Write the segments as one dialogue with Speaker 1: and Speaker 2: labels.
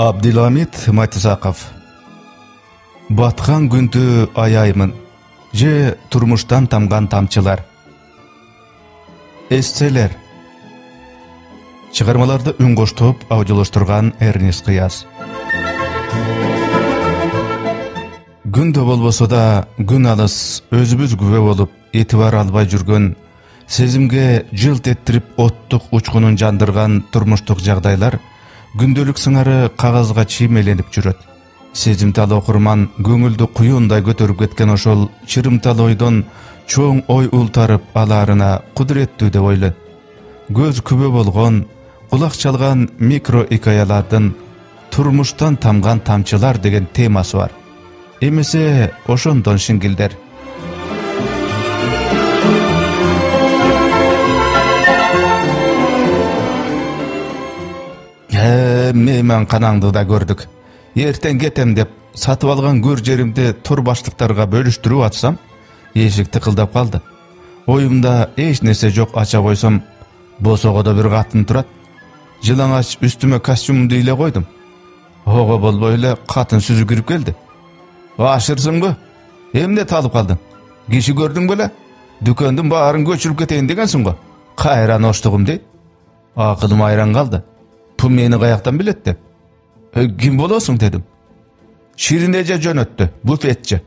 Speaker 1: Абдиламит Матисаков. Батқан күнді аяймын, же турмуштан тамган тамчылар. Эсселер. Чыгармаларды үн коштоп аудиолоштурган Эрнест Кыяз. Күндө болбосо да күн алыс, өзүбүз күбө болуп, этибар албай жүргөн, сезимге жылт эттирип оттук учкунун жандырган турмуштук жагдайлар күндөлүк сыңары кагазга чиймеленип жүрөт. Сезимтал окурман көңүлдү куюундай көтөрүп кеткен ошол чырымтал ойдон чоң ой ултарып алаарына кудуреттүү деп ойлойт. Көз күбө болгон, кулак чалган микро икаялардын турмуштан тамган тамчылар деген темасы бар. Эмесе ошондон шиңгилдер. Мейман канаңды да көрдүк. Эртең кетем деп сатып алган көр жеримди тур баштыктарга бөлүштүрүп атсам, эшик тыкылдап калды. Оюмда эч нерсе жок, ача койсом, босогодо бир катын турат. Жылаңач үстүмө костюмумду иле койдум. Ого болбой эле катын сүзү кирип келди. Ашырсыңбы? Эмне талып калдың? Киши көрдүң беле? Дүкөндүн баарын көчүрүп кетейин дегенсиң го. Кайран оштугум дейт. Акылым айран калды. Бу мени каяктан билет деп. Ким болосуң дедим. Ширин эже жөнөттү, буфетчи.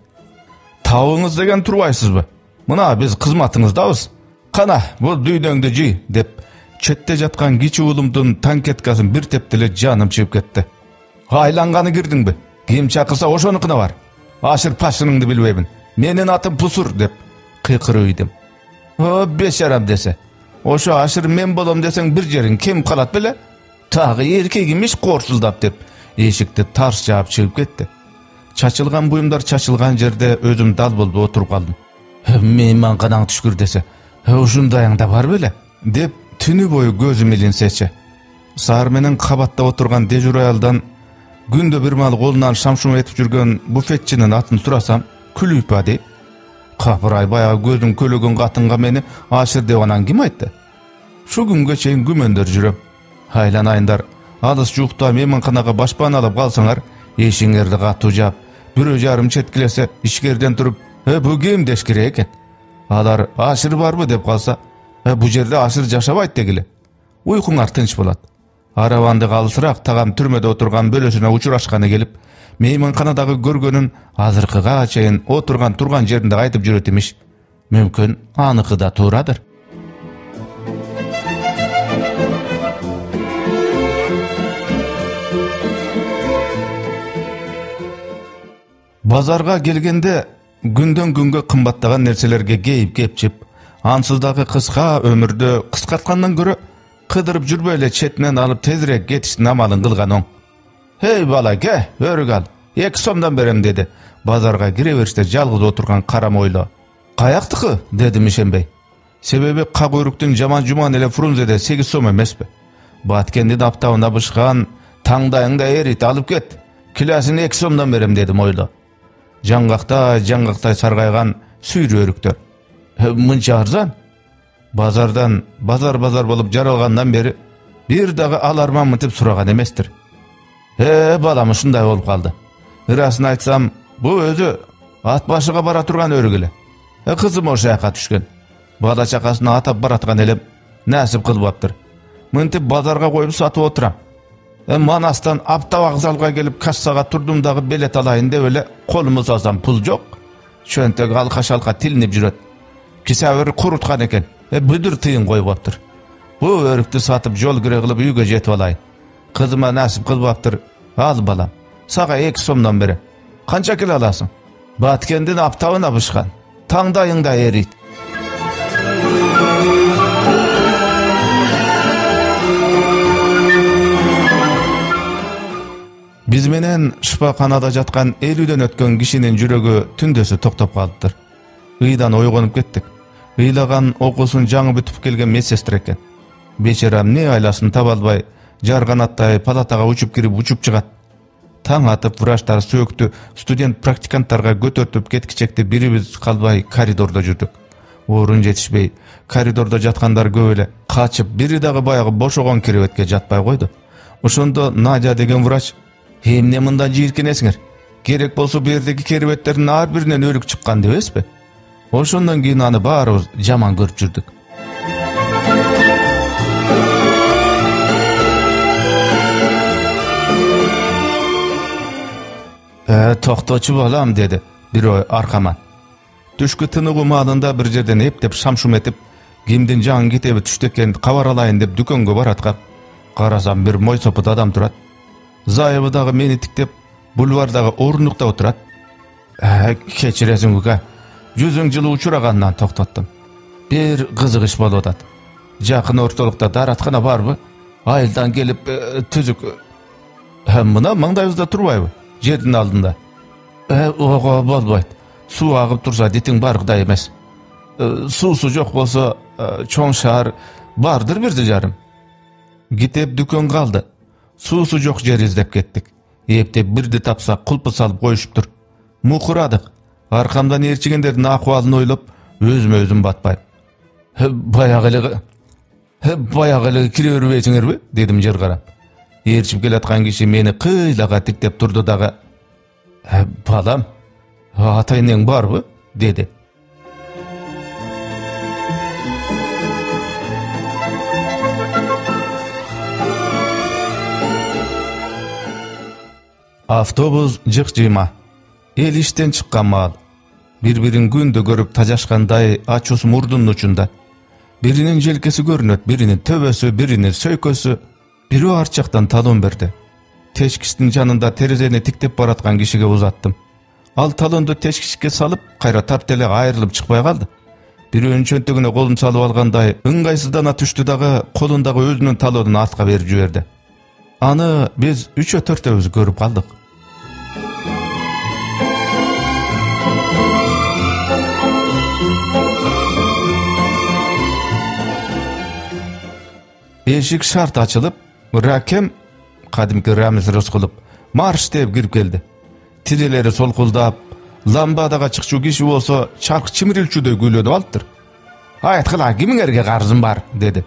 Speaker 1: Табыңыз деген турбайсызбы? Мына биз кызматыңыздабыз. Кана, бул дүйдөңдү жый деп четте жаткан кичи уулумдун танкеткасын бир тептеле жаным чыгып кетти. Айланганы кирдиңби? Ким чакырса ошонукуна бар. Ашыр пашырыңды билбеймин. Менин атым Пусур деп кыйкырып ийдим. О, бешарам десе. Ошо ашыр мен болом десең бир жериң кем калат беле? Тагы эркек имиш корсулдап деп эшикти тарс жаап чыгып кетти. Чачылган буюмдар чачылган жерде өзүм дал болуп отуруп калдым. Мейман канаң түшкүр десе, ушундайың да бар беле? Деп түнү бою көзүм илинсечи. Саар менен кабатта отурган дежур аялдан күндө бир маал колунан шамшум этип жүргөн буфетчинин атын сурасам, күлүп ади. Капырай баягы көзүм көлөгөн катынга мени ашыр деп анан ким айтты? Шу күнгө чейин күмөндөр жүрөм. Айланайындар, алыс жуукта мейманканага башпан алып калсаңар, эшиңерди катуу жаап, бирөө жарым четкилесе ишкерден туруп, бу ким деш керек экен. Алар ашыр барбы деп калса, бу жерде ашыр жашабайт дегиле. Уйкуңар тынч болот. Араванды калысыраак тагам түрмөдө отурган бөлөсүнө учурашканы келип, мейманканадагы көргөнүн азыркыга чейин отурган турган жеринде айтып жүрөт имиш. Мүмкүн аныкы да туурадыр. Базарга келгенде күндөн күнгө кымбаттаган нерселерге кейип-кепчип, ансыз дагы кыска өмүрдө кыскарткандан көрө кыдырып жүрбөй эле четинен алып тезирээк кетиштин амалын кылган оң. Эй бала, ке, өрүк ал, 2 сомдон берем деди. Базарга кире бериште жалгыз отурган кара мойло. Каяктыкы? Дедим ишенбей. Себеби кагуйруктун жаман жуман эле Фрунзеде 8 сом эмеспи. Баткендин аптабында бышкан, таңдайыңда эрит, алып кет. Киласын 2 сомдон берем деди мойло. Жаңгактай саргайган сүйрү өрүктөр. Мынча арзан? Базардан базар болуп жаралгандан бери бир дагы аларманмын деп сураган эместир. Балам ушундай болуп калды. Ырасын айтсам, бу өзү ат башыга бара турган өрүк эле. Кызым ошо жака түшкөн. Бала чакасына атап бараткан элем насип кылбаптыр. Мынтип базарга коюп сатып отурам. Манастан апта вокзалга келип кассага турдум дагы билет алайын деп эле колумду салсам пул жок. Чөнтөк алка-шалка тилинип жүрөт. Кисабыр куруткан экен. Бүдүр тыйын койбоптур. Бу өрүктү сатып жол кире кылып үйгө жетип алайын. Кызыма насип кылбаптыр. Ал балам, сага 2 сомдон берем. Канча келе аласың? Баткендин аптабына бышкан. Таңдайыңда эрийт. Биз менен шифаканада жаткан 50дөн өткөн кишинин жүрөгү түндөсү токтоп калыптыр. Ыйдан ойгонуп кеттик. Ыйлаган окуусун жаңы бүтүп келген медсестра экен. Бечарам не айласын таба албай, жарганаттай палатага учуп кирип учуп чыгат. Таң атып врачтар сөөктү студент практиканттарга көтөртүп кеткичекти бирибиз калбай коридордо жүрдүк. Орун жетишпей, коридордо жаткандар көп эле качып, бири дагы баягы бошогон керебетке жатпай койду. Ошондо Надя деген врач Эмне мындан жийиркенесиңер? Керек болсо бу жердеги керебеттердин ар биринен өрүк чыккан дебесизби? Ошондон кийин аны баарыбыз жаман көрүп жүрдүк. Токточу балам, деди бирөө аркаман. Түшкү тыныгуу маалында бир жерден эптеп шамшум этип, кимдин жаңы китеби түштү экен кабар алайын деп дүкөнгө бараткам. Карасам бир мойсопут адам турат. Зайыбы дагы мени тиктеп, бульвардагы орындукта отурат. Кечиресиң ука, жүзүң жылы учурагандан токтоттум. Бир кызык иш болуп атат. Жакын ортолукта дараткана барбы? Айылдан келип түзүк. Мына маңдайыбызда турбайбы? Жердин алдында. Ого болбойт. Суу агып турса дитиң баргыдай эмес. Суусу жок болсо чоң шаар бардыр бирди жарым. Китеп дүкөн калды. Суусу жок жер издеп кеттик. Эптеп бирди тапсак кулпу салып коюшуптур. Мукурадык. Аркамдан ээрчигендердин акыбалын ойлоп, өзүм батпайм. Баягы эле кире бербейсиңерби? Дедим жер карап. Ээрчип келаткан киши мени кыйлага тиктеп турду дагы. Балам, ата энең барбы? Деди. Автобус жык-жыйма. Эл иштен чыккан маал. Бири-бирин күндө көрүп тажашкандай ачуусу мурдунун учунда. Биринин желкеси көрүнөт, биринин төбөсү, биринин сөйкөсү. Бирөө арчактан талон берди. Тешкичтин жанында терезени тиктеп бараткан кишиге узаттым. Ал талонду тешкичке салып, кайра тарт эле айрылып чыкпай калды. Бирөөнүн чөнтөгүнө колун салып алгандай ыңгайсыздана түштү дагы колундагы өзүнүн талонун артка берип жиберди. Аны биз 3-4 көрүп калдык. Эшик шарт ачылып, Ракем, кадимки Рамиз Рыскулов, марш деп кирип келди. Тирелери солкулдап, ламбадага чыкчу киши болсо чарк чимирилчүдөй күйлөнүп алыптыр. Айткыла, кимиңерге карызым бар, деди.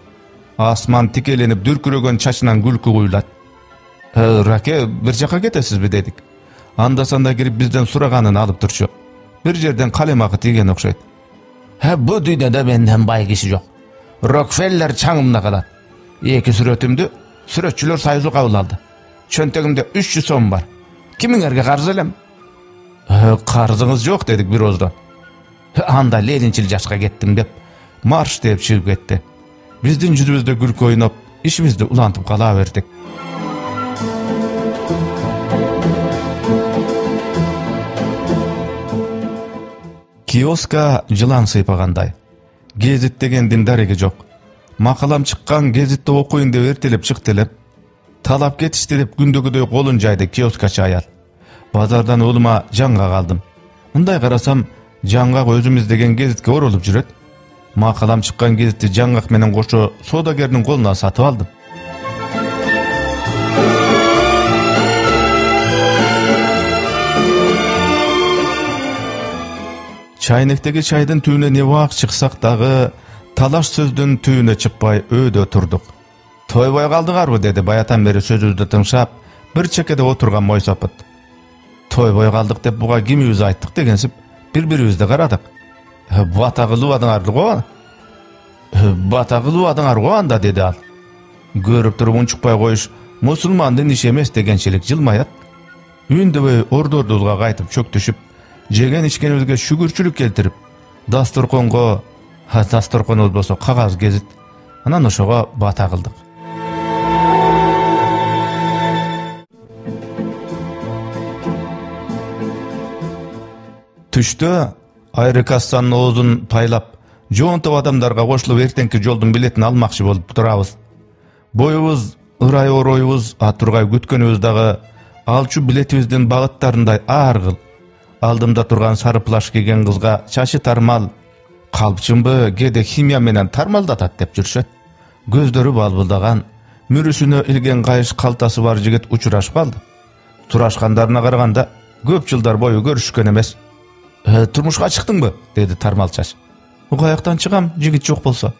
Speaker 1: Асман тикеленип дүркүрөгөн чачынан күлкү куйлат. Раке, бир жака кетесизби, дедик. Анда-санда кирип бизден сураганын алып турчу. Бир жерден калемакы тийген окшойт. Бу дүйнөдө менден бай киши жок. Рокфеллер чаңымда калат. Эки сүрөтүмдү сүрөтчүлөр союзу кабыл алды. Чөнтөгүмдө 300 сом бар. Кимиңерге карыз элем? Карызыңыз жок, дедик бир ооздон. Анда ленинчил жашка кеттим деп, марш деп чыгып кетти. Биздин жүзүбүздө күлкү ойноп, ишибизди улантып кала бердик. Киоска жылан сыйпагандай. Гезит дегендин дареги жок. Макалам чыккан, гезитти окуйун деп эртелеп чыкты элем. Талап кетишти деп күндөгүдөй колун жайды киоскачы аял. Базардан улума жаңга калдым. Мындай карасам, жаңгак өзүмүз деген гезитке оролуп жүрөт. Макалам чыккан гезитти жаңгак менен кошо соодагердин колуна сатып алдым. Чайнектеги чайдын түбүнө небак чыксак дагы талаш сөздүн түбүнө чыкпай өйдө турдук. Тойбой калдыңарбы, деди баятан бери сөзүбүздү тыңшап, бир чекеде отурган мойсопут. Тойбой калдык деп буга кимибиз айттык дегенсип, бири-бирибизди карадык. Бата кылыбадыңар го? Бата кылыбадыңар го анда, деди ал. Көрүп туруп унчукпай коюш мусулмандын иши эмес дегенчелик жылмаят. Үндөбөй ордордулга кайтып чөктүшүп, жеген ичкенибизге шүгүрчүлүк келтирип, дасторконго, дасторкон болсо кагаз гезит, анан ошого бата кылдык. Түштө айрыкассанын оозун пайлап, жоонтоп адамдарга кошулуп эртеңки жолдун билетин алмакчы болуп турабыз. Боюбуз, ырай ороюбуз, атургай күткөнүбүз дагы алчу билетибиздин багыттарындай ар кыл. Алдымда турган сары плаш кийген кызга чачы тармал, калпчымбы кээде химия менен тармалдатат деп жүрүшөт. Көздөрү балбылдаган, мүрүсүнө илген кайыш калтасы бар жигит учурашып калды. Турашкандарына караганда көп жылдар бою көрүшкөн эмес. Турмушка чыктыңбы? Деди тармал чач. Каяктан чыгам, жигит жок болсо.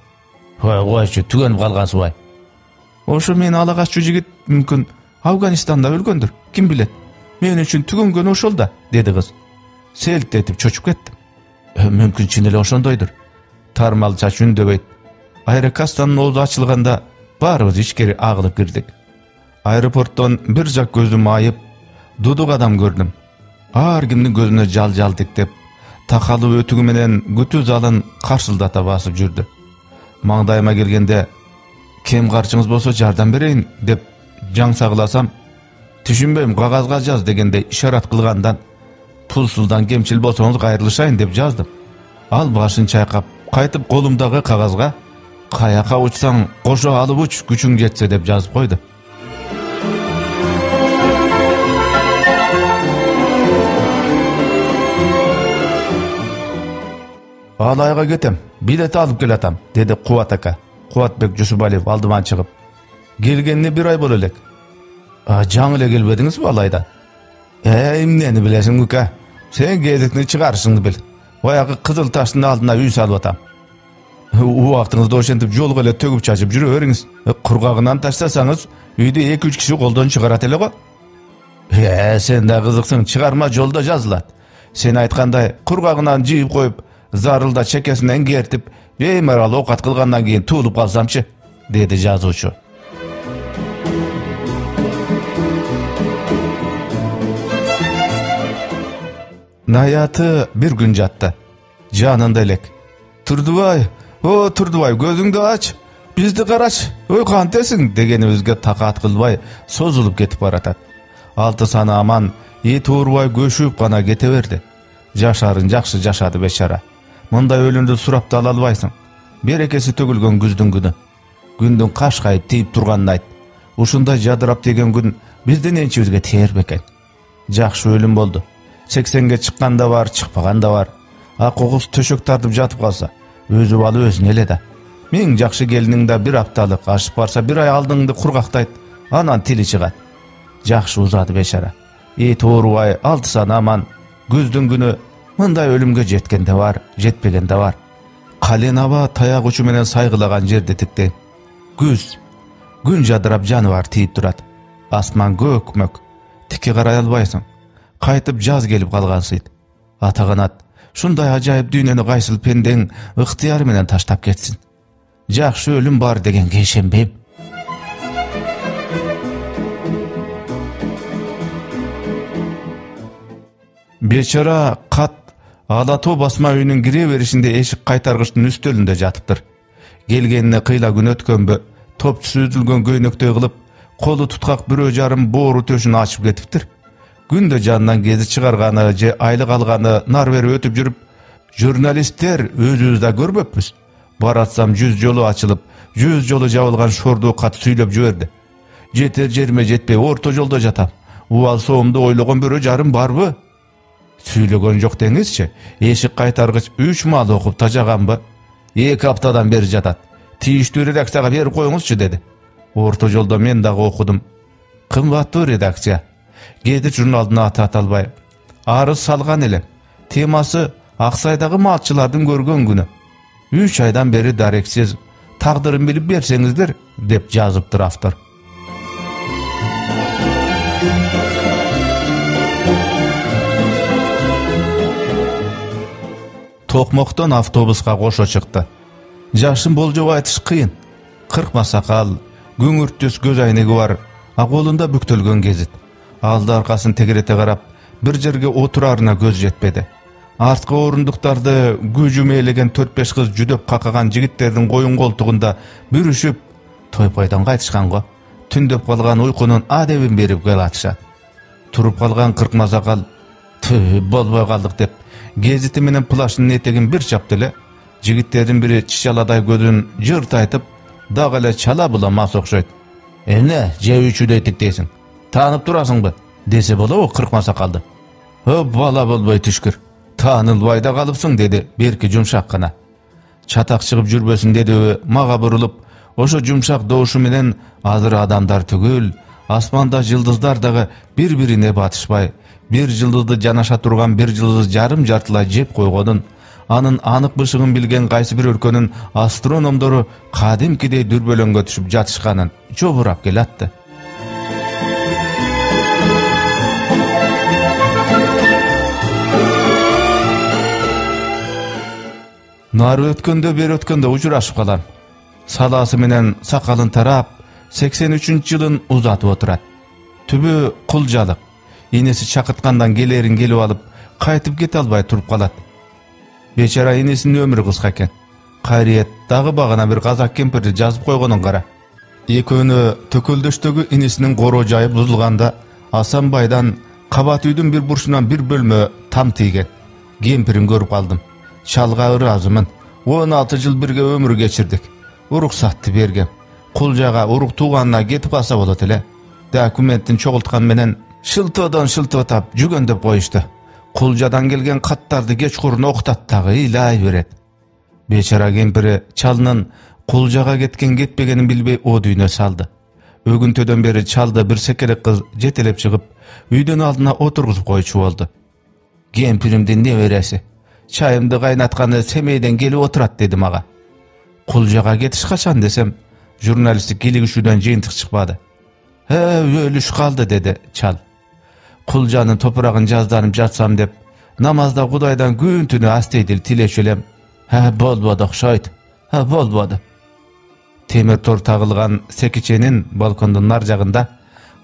Speaker 1: Койчу, түгөнүп калгансыбай. Ошо мени ала каччу жигит мүмкүн Afganistanda ölgöndür, kim bilet. Men üçün tügөнгөн oşol da, dedi kız. Selт etip çöçüp kettim. Mümkün çineli oşondoydur. Tarmal çaç ündöbeyt. Aerokastanın oğlu açılganda barыбыз içkeri ağılıp girdik. Aeroportton bir jak gözüm ayıp, duduk adam gördüm. Ar kimdin gözüne jal tiktep, takalı ötügü menen gütü zalın karşıldata basıp жүрdü. Mаңдайыma kelgende, kem karşınız bolsa jardam bereyin, dep jaң sagılasam, düşünbeyim kagazga jaz degende işaret kılgandan, pulsuzdan kemçil bolsoňuz gaýrylşaýyn dep жаздым. Al başın çayqap, qaytıp kolumdağı kagazga, kayaka uçsaň koşo alıp uç, güçüň jetse dep жазıp koydu. Alayga getem, bilet alıp gelatam, dedi Kuvat aka. Kuvatbek Jusubaliyev aldıman çıkıp. Gelgenine bir ay bol elek. Jaň ele gelbediňiz mi alayda? Emneni bilesin uka. Sen gezikini çıgarışыңды bil. Oyağı Kızıl Taş'ın aldına üy salıp atam. U wagtyňyzda oşentip jolga ele tögüp çaçıp jüreberiňiz. Kurgagынан taşsasaňyz, üýde 2-3 kişi goldan çıgarat ele go. Sen de kızıksın, çıgarma jolda жазılat. Sen aytkanday kurgagынан jyýyp koyup, zarılda çekesinden gertip, beymeral okat kılgandan keyin tuğulup kalsamçı, dedi жазуучu. Hayatı bir gün jattı. Janında elek. Turdubay, o Turdubay, gözüňdi aç. Bizdi garaç, oy kantesin degeni özge takat kılbay sozulup ketip baratat. 6 sana aman, Turbay göşüp gana kete berdi. Jaşarın jakşı jaşady beşara. Mınday ölümdü surap da alalbaysın. Berekesi tökülgön güzdün günü. Gündün kaşkayıp teyip turganını ayt. Uşunda jadırap degen gün bizden ençibizge teyerbeken. Jakşı ölüm boldu. 80'ge çıkkan da var, çıkpagan da var. Kokuz töşök tartıp jatıp kalsa, özü balı özüne ele da. Men jakşı geliniňde bir haftalık aşıp barsa bir ay aldığыңды kurgaktayt, anan tili çıgat. Jakşı uzady beşara. Turbay 6 sana aman, güzdün günü mınday ölümge jetkende var, jetpegende var. Kalenaba tayak uçu menen saygılagan jerde tikten. Güz, gün jadırap janıbar tiyip durat. Asman gök mök, tiki garay albaysyň. Qaytyp jaz gelip kalgansyt. Ataganat, şunday ajaýyp dünýeni gaýsyl pendeň ıhtiýary menen taştap ketsin. Jakşı ölüm bar degen geçenbeyim. Beçara kat Alato basma öýüniň gire berişinde eşik qaytargıçtın üstölünde jatypdyr. Gelgenine kıyla gün ötkönbö, topçusu üzülgön göýnekde kılıp, kolu tutkak bir öjarım boru töşünü açıp getipdir. Günde jandan gezi çıgargany, je aylyk algany nar beri ötüp jürüp, jurnalistler özübüzde görböpmiz. Baratsam 100 jolu açılıp, 100 jolu jabılgan şordu kat süýlep jüberdi. Jeter jerime jetpey orta jolda jatam. Uwal soğumda oylogon bir öjarım barby? Süýlegen jok deňizçi, eşik qaytargıç 3 mal okup tajaganby? 2 haftadan beri jatat. Tiýişli redaksiýaga berip goýuňuzçy dedi. Orta jolda men dagы okudum. Kymbatly redaksiýa. Gedi jurnalyny atat albay. Arız salgan elem. Temasy Aksaýdagy malçylardyň görgön günü. 3 aydan beri dareksiz, tagdyryn bilip berseňizdir, dep жазıpdyr awtor. Tokmokton avtobuska koşo çıktı. Jaşın boljob aytyş kıyın. Kırkma sakal, güngürtüs göz aynegi var, kolunda büktölgön gezit. Aldı arkasını tegerete karap, bir jerge oturarına göz jetpedi. Artkı orunduktardı gücüm eylegen 4-5 kız jüdöp kakagan jigitlerдің koyun koltuğunda bürüşüp, toypaydan kaytışkan go. Tündöp kalgan uykunun adebin berip gel atışat. Turup kalgan kırkma sakal, bolboy kaldık dep, geziti menen plaşynın etegin bir çapdyly, jigitlerden biri çişaladay gözün jırt aytıp, dagala çala bulama sokşoyt. Ne, je-3'ü deytik deysin. Tanıp durasyňby? Dese bola o kırkma sakaldy. Bala bolboy tüşkür. Tanılbayda kalıpsın dedi berki jumşak gana. Çatak çıkıp jürbesin dedi maga burulup, oşo jumşak doğuşu menen azır adamlar tügül, asmanda yıldızlar dağı bir-birine batışbay, bir yıldızdı janaşa turgan bir yıldız jarım jartılay jep koygodun, anın anık bışıgın bilgen qaysı bir өлkөнүн astronomdoru kadimkidey dürbölөнгө düşüp jatışkanın çoburap gelatty. Nары өткөндө бери өткөндө учурашып калам. Саласы менен сакалын тарап 83-жылын узатып отурат. Түбү кулжалык. Инеси чакырткандан келерин келип алып, кайтып кете албай туруп калат. Бечара инесинин өмүрү кыска экен. Кайриет дагы багана бир казак кемпирди жазып койгонун кара. Экөөнү төкөлдөштөгү инесинин короо жайы бузулганда Асанбайдан кабат үйдүн бир бурчунан бир бөлмө там тийген. Кемпирин көрүп калдым. Чалга ыраазымын. 16 жыл бирге өмүр кечирдик. Уруксатты бергем. Кулжага урук тууганына кетип калса болот эле. Документтин чогулткан менен шылтоодон шылтоотап жүгөндөп коюшту. Кулжадан келген каттарды кечкурун окутат дагы ыйлай берет. Бечара кемпири чалынын Кулжага кеткен кетпегенин билбей о дүйнө салды. Өгүнтөдөн бери чалды бир секерек кыз жетелеп чыгып, үйдүн алдына отургузуп койчу болду. Кемпиримдин небереси. Чайымды кайнатканы Семейден келип отурат деди мага. Кулжага кетиш качан десем, журналисттик килигишүүдөн жыйынтык чыкпады. Өлүш калды деди чал. Кулжанын топурагын жазданып жатсам деп, намазда Кудайдан күн түнү астейдил тилечү элем. Болбоду окшойт. Болбоду. Темир тор тагылган секиченин балкондун нар жагында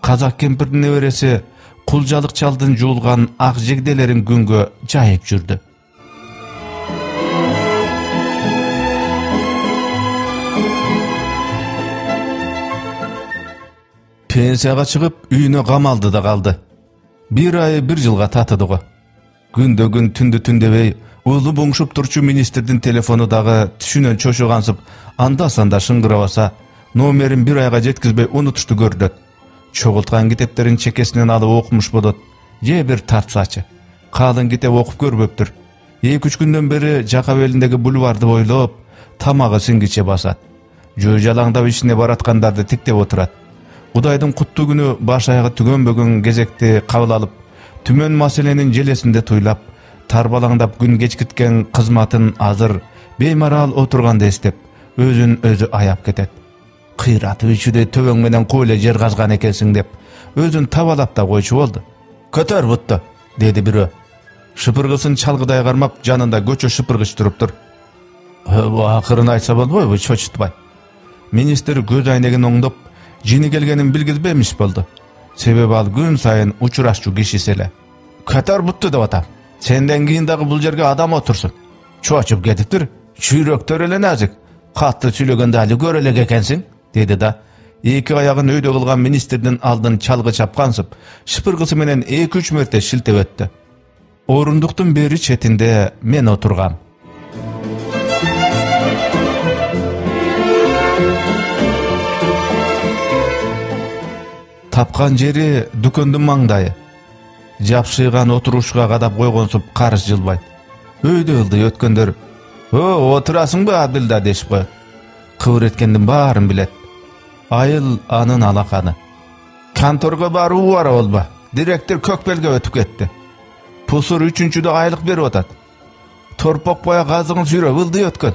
Speaker 1: казак кемпирдин небереси кулжалык чалдын жуулган ак жегделерин күнгө жайып жүрдү. Пенсияга чыгып, үйүнө камалды да калды. Бир ай 1 жылга татыды го. Күндө күн түндү түндебей, улуу буңшуп турчу министрдин телефону дагы түшүнөн чошугансып, анда-санда шыңгырабаса, номерин 1 айга жеткизбей унутушту көрдөт. Чогулткан китептерин чекесинен алып окумуш болот. Же бир тартсачы. Калың китеп окуп көрбөптүр. 2-3 күндөн бери жака белиндеги бульварды бойлоп, тамагы сиңгиче басат. Жөө жалаңдап ишине бараткандарды тиктеп отурат. Кудайдын куттуу күнү баш аягы түгөнбөгөн кезекти кабыл алып, түмөн маселенин желесинде туйлап, тарбалаңдап күн кечкиткен кызматын азыр беймарал отурганды эстеп, өзүн өзү аяп кетет. Кыйратып ичүүдөй төбөң менен койле жер казган экенсиң деп, өзүн табалап да койчу болду. Көтөр бутты, деди бирөө. Шыпыргысын чалгыдай кармап, жанында көчө шыпыргыч туруптур. Акырын айтса болбойбу, чочутпай. Министр көз айнегин оңдоп, жини келгенин билгизбемиш болду. Себеби ал күн сайын учурашчу кишиси эле. Көтөр бутты деп атам. Сенден кийин дагы бул жерге адам отурсун. Чочуп кетиптир. Чүйрөктөр эле назик. Катты сүйлөгөндө али көрө элек экенсиң, деди да. Эки аягын өйдө кылган министрдин алдын чалгы чапкансып, шыпыргысы менен 2-3 мерте шилтеп өттү. Орундуктун бери четинде мен отургам. Тапкан жери дүкөндүн маңдайы. Жапшыйган отурушка кадап койгонсуп карыш жылбайт. Өйдө ылдый өткөндөр отурасыңбы Абдилда дешип коет. Кыбыр эткендин баарын билет. Айыл анын алаканы. Конторго баруу бара болбо. Директор Көкбелге өтүп кетти. Пусур 3-чүдө айлык берип атат. Торпок боя казыгын сүйрөп ылдый өткөн.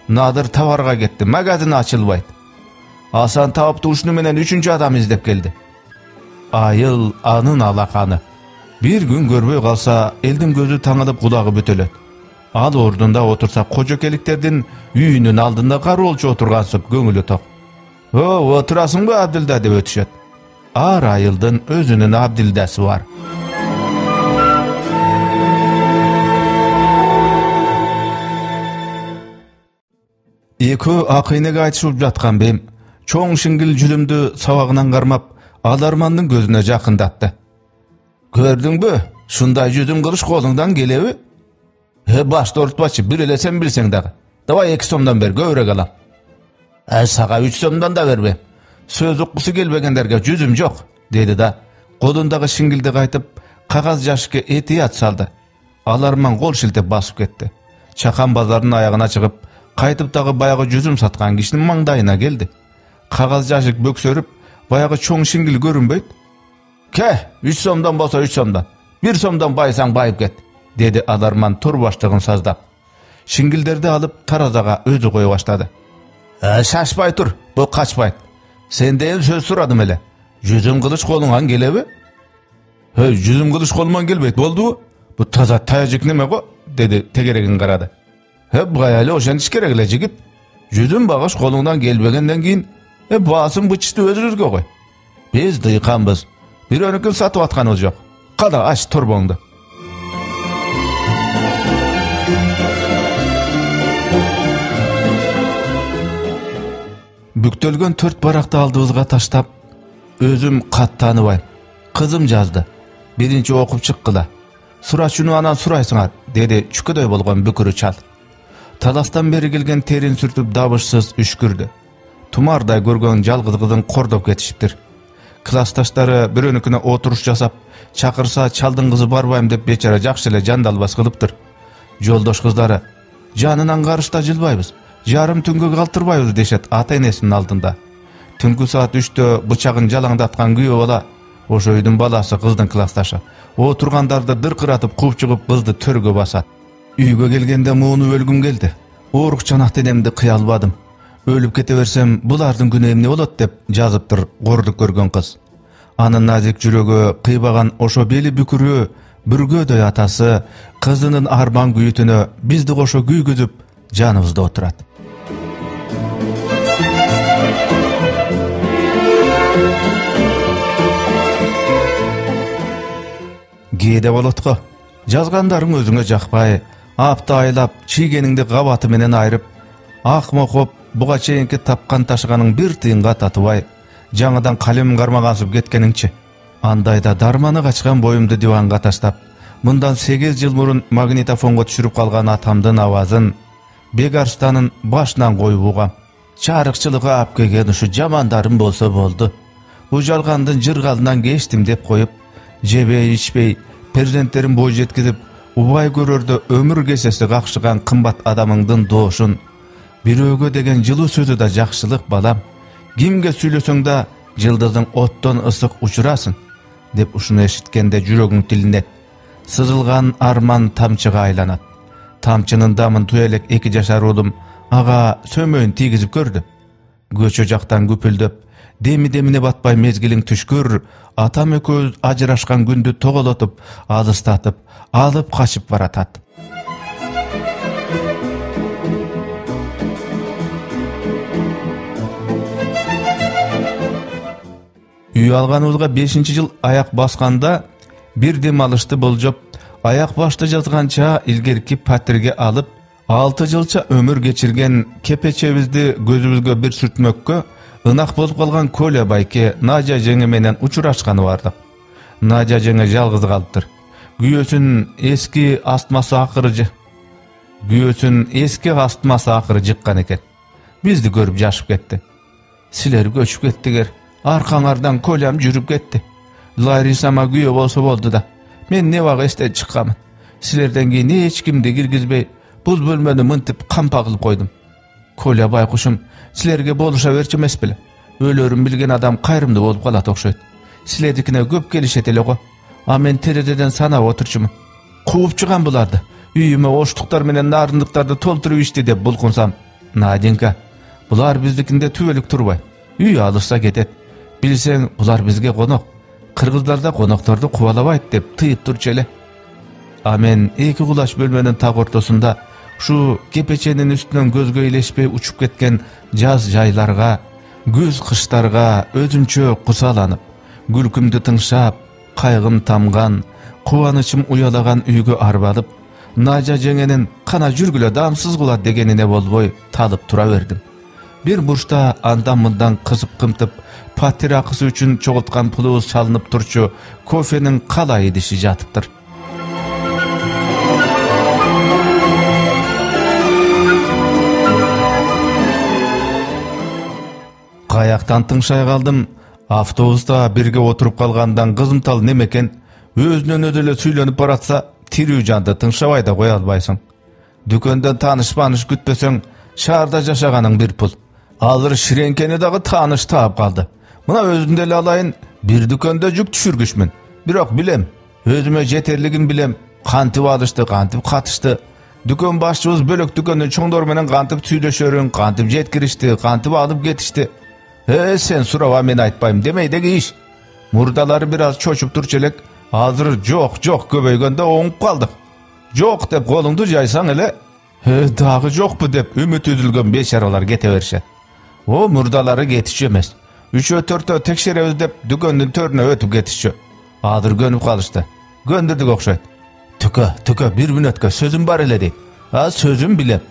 Speaker 1: Надыр товарга кетти, магазин ачылбайт. Асан таап тушуну менен 3-чү адам издеп келди. Айыл анын алаканы. Бир күн көрбөй калса, элдин көзү таңылып кулагы бүтөлөт. Ал ордунда отурса, кожокеликтердин үйүнүн алдында кароолчу отургансып көңүлү ток. Отурасыңбы Абдилда деп өтүшөт. Ар айылдын өзүнүн Абдилдасы бар. Экөө акыйнеге айтышып жаткан бем, чоң шиңгил жүлүмдү сабагынан кармап, Алармандын көзүнө жакындатты. Көрдүңбү? Шундай жүзүм кылыш колуңдан келеби? Башты ортпачы, бир эле сен билсең дагы. Давай 2 сомдон бер, көбүрөөк алам. Сага 3 сомдон да бербем. Сөз уккусу келбегендерге жүзүм жок, деди да, колундагы шиңгилди кайтып, кагаз жашыкка этият салды. Аларман кол шилтеп басып кетти. Чакан базарынын аягына чыгып, кайтып дагы баягы жүзүм саткан кишинин маңдайына келди. Кагаз жашык бөксөрүп, баягы чоң шиңгил көрүнбөйт. 3 сомдон болсо 3 сомдон. 1 сомдон байсаң байып кет, деди Аларман тур баштыгын саздап. Шиңгилдерди алып таразага өзү кое баштады. Шашпай тур, бу качпайт. Сенден сөз сурадым эле. Жүзүм кылыш колуңан келеби? Жүзүм кылыш колуман келбейт болдубу? Бу таза тажик неме го, деди тегерегин карады. Hep gayali oşaniş kerek ele jigit. Yüzün bağış kolundan gelbegenden keyin basın bıçıştı özünüzge koy. Biz dıykanbız. Bir önükün satıp atkanız yok. Kada aç torbondu. Büktölgön 4 barakta aldığızga taştap, özüm kattanıbayım. Kızım жазды. Birinci okup çıkkıla. Sura şunu anan suraysınar, dedi çüküдөй bolgon bükürü çal. Talastan beri gelgen terin sürtüp dabışsız үшkürdü. Tumarday görgön жалgız kızın kordop ketişiptir. Klastaşları bir önüküne oturuş jasap, çakırsa çaldın kızı barbayım dep beçara jakşı ele jandalbas kılıptır. Joldoş kızları, janынан karışta jılbaybız, jarım түнгө kалтырбайбыз дешет ата энесинин алдында. Түнгү saat 3'te bıçağın jalаңдатқан күйөө бала, ошо үйдүн баласы кыздын классташы. Отургандарды дыркыратып кууп чыгып кызды төргө басат. Үйгө келгенде муунуп өлгүм келди. Оорук чанак денемди кыя албадым. Өлүп кете берсем, булардын күнөө эмне болот деп жазыптыр гордук көргөн кыз. Анын назик жүрөгү кыйбаган ошо бели бүкүрүү бүргөдөй атасы кызынын арман күйүтүнө бизди кошо күйгүзүп жаныбызда отурат. Кээде болот го. Жазгандарың өзүңө жакпай, апта айлап, чийгениңди кабаты менен айрып, акмокоп буга чейинки тапкан ташыганың бир тыйынга татыбай, жаңыдан калем кармагасып кеткениңчи. Андайда дарманы качкан боюмду диванга таштап, мындан 8 жыл мурун магнитофонго түшүрүп калган атамдын авазын, Бек Арстанын башынан коюп угам. Чарыкчылыкка ап келген ушу жамандарым болсо болду. Бу жалгандын жыргалынан кечтим деп коюп, жебей ичпей, перзенттерин бой жеткизип, убай көрөрдө өмүр кесеси какшыган кымбат адамыңдын доошун, бирөөгө деген жылуу сөзү да жакшылык балам. Кимге сүйлөсөң да жылдыздын оттон ысык учурасың, деп ушуну эшиткенде жүрөгүң тилинет. Сызылган арман тамчыга айланат. Тамчынын дамын туя элек 2 жашар уулум ага сөмөйүн тийгизип көрдү. Көчө жактан күпүлдөп, деми-демине батпай мезгилиң түшкүр, атам экөөбүз ажырашкан күндү тоголотуп, алыстатып, алып качып баратат. Үй алганыбызга 5-жыл аяк басканда бир дем алышты болжоп, аяк башты жазганча илгерки патерге алып, 6 жылча өмүр кечирген кепечебизди көзүбүзгө бир сүртмөккө ынак болуп калган Коля байке Надя жеңе менен учурашканы бардык. Надя жеңе жалгыз калыптыр. Күйөөсүн эски астмасы акыры жыккан экен. Бизди көрүп жашып кетти. Силер көчүп кеттигер, аркаңардан Колям жүрүп кетти. Ларисама күйөө болсо болду да. Мен не бак эстен чыккамын. Силерден кийин эч кимди киргизбей, бул бөлмөнү мынтип кампа кылып койдум. Коля байкушум, силерге болуша берчү эмес беле. Өлөрүн билген адам кайрымдуу болуп калат окшойт. Силердикине көп келишет эле го. А мен терезеден санап отурчумун. Кууп чыгам буларды. Үйүмө оштуктар менен нарындыктарды толтуруп ичти деп булкунсам, Наденька, булар биздикинде түбөлүк турбай. Үй алышса кетет. Билсең, булар бизге конок. Кыргыздарда конокторду кубалабайт деп тыйып турчу эле. А мен 2 кулач бөлмөнүн так ортосунда ушу кепеченин үстүнөн көзгө илешпей учуп кеткен жаз жайларга, күз кыштарга өзүнчө кусаланып, күлкүмдү тыңшап, кайгым тамган, кубанычым уялаган үйгө арбалып, Надя жеңенин кана жүргүлө дамсыз кула дегенине болбой талып тура бердим. Бир бурчта андан мындан кызып кымтып, патир акысы үчүн чогулткан пулубуз салынып турчу кофенин кала идиши жатыптыр. Каяктан тыңшай калдым. Автобуста бирге отуруп калгандан кызымтал немекен өзүнөн өзү эле сүйлөнүп баратса, тирүү жанды тыңшабай да кое албайсың. Дүкөндөн тааныш-бааныш күтпөсөң, шаарда жашаганың бир пул. Алыр ширенкени дагы тааныш таап калды. Мына өзүмдө эле алайын, бир дүкөндө жүк түшүргүчмүн. Бирок билем, өзүмө жетерлигин билем. Кантип алышты, кантип катышты. Дүкөн башчыбыз бөлөк дүкөндүн чоңдору менен кантип сүйлөшөрүн, кантип жеткиришти, кантип алып кетишти. Сен сураба, мен айтпайм демей деги иш. Мурдалары бир аз чочуп турчу элек, азыр жок көбөйгөндө оңуп калдык. Жок деп колуңду жайсаң эле, Dagı jokpu dep ümit üzülgön beşaralar kete berişet. O murdalary getişi emes. 3-4 tekşerебиз dep düköndүн törüne ötüp getişi. Adır gönüp kalıştı. Göndürdük okşayt. Tüke 1 minutga sözüm bar ele deyt. Sözüm bilem.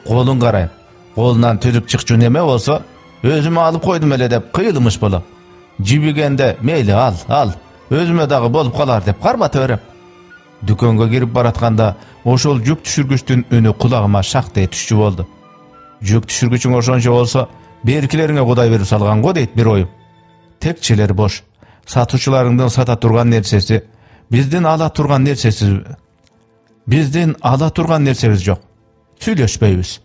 Speaker 1: Kolun karayım. Kolundan tüzüp çıkçu neme olsa özümü alıp koydum ele dep kıyılmış bolam. Jibigende meyli al. Özüme dagı bolup kalar dep karmata berem. Dükönge girip baratkanda oşol jük düşürgüçtün ünü kulağıma şaktay түшчү boldu. Jük düşürgüçüň oşonça bolsa berkilerine Kuday berip salgan go deyt bir oyum. Tekçeleri boş. Satuşçularından sata turgan nersesi, bizden ala turgan nersemiz jok. Süýleşpeýiz.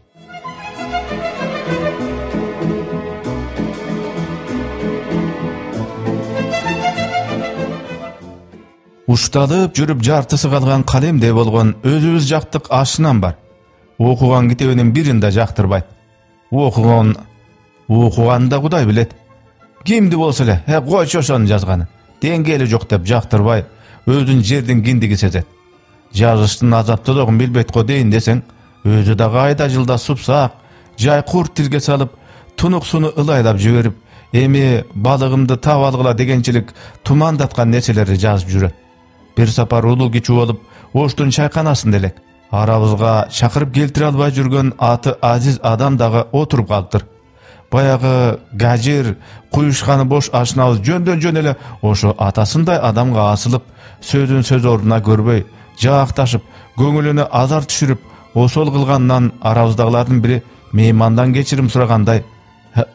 Speaker 1: Uştalıp jürüp jartysy kalgan kalemde bolgon özübüz jaktyk aşynam bar. Okugan kitebinin birinde jaktırbayt. Okuganda Kuday bilet. Kimdi bolsa ele, goýçu oşony жазgany. Dengeli jok dep jaktırбай, özün жердин киндиги sezet. Жазыштын azaptylygyn bilbet go deyin desеň, özü da gaýda jylda supsak, jay kurt tilge salyp, tunuk suny ılaylap jiberip, emi balygymdy tap algyla degençilik tumandatgan nerseleri жазып jüret. Bir sapar ulul kiçi bolup, oştun çaykanasında elek. Arabızga çakırıp keltire albay jürgen atı aziz adam dağı oturup kalıptır. Bayağı gajir, kuyuşkanı boş aşnabız jön ele oşo atasınday adamga asılıp, sözün söz oruna görbey, jaaktaşıp, göңülünü azar düşürüp, osol kılgandan arabızdagılardın biri meymandan geçirim suraganday,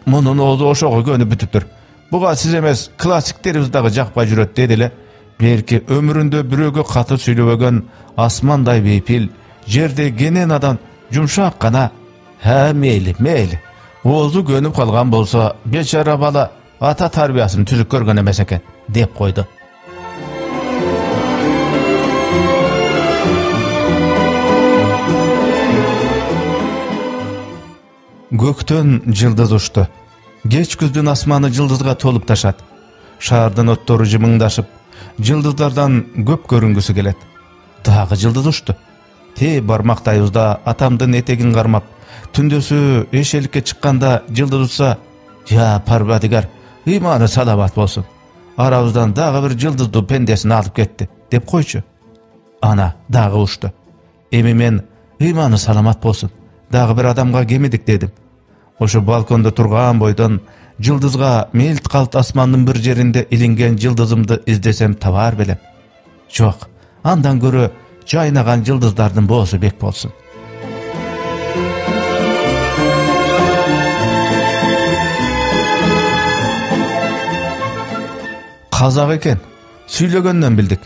Speaker 1: munun oğlu oşoğa gönüp bütüptür. Buga siz emes klasiklerimiz dağı jakpay jüret dedile. Belki ömründe biröge katı süйлöbögen asmanday beypil, jerde genenadan jumşak gana, meyli. Oğuzu gönüp kalgan bolsa, beçara bala ata tarbiyasyny tüzük görgön emes eken, dep koydu. Göktön jıldız uçtu. Geç küzdün asmanı jıldızga tolup taşat. Şaardın ottoru jımıngdaşıp, jıldızlardan köp görüngüsü gelet. Dagı jıldız uçtu. Barmaktayızda atamdın etegin karmap, tündösü eşelikке çıkkanda jıldız uçsa, ya Parvadigar, imany salamat bolsun. Arabızdan dagı bir jıldızdı pendesini alıp ketdi, dep koyçu. Ana, dagı uçtu. Emi men, imany salamat bolsun. Dagı bir adamga gemidik dedim. Oşo balkonda turgan boydan jıldızga melt kalt asmandın bir jerinde ilingen jıldızımdı izdesem tabar belem. Jok, andan görü jaynagan jıldızlardın boğusu bek bolsun. Kazak eken, süylögönden bildik.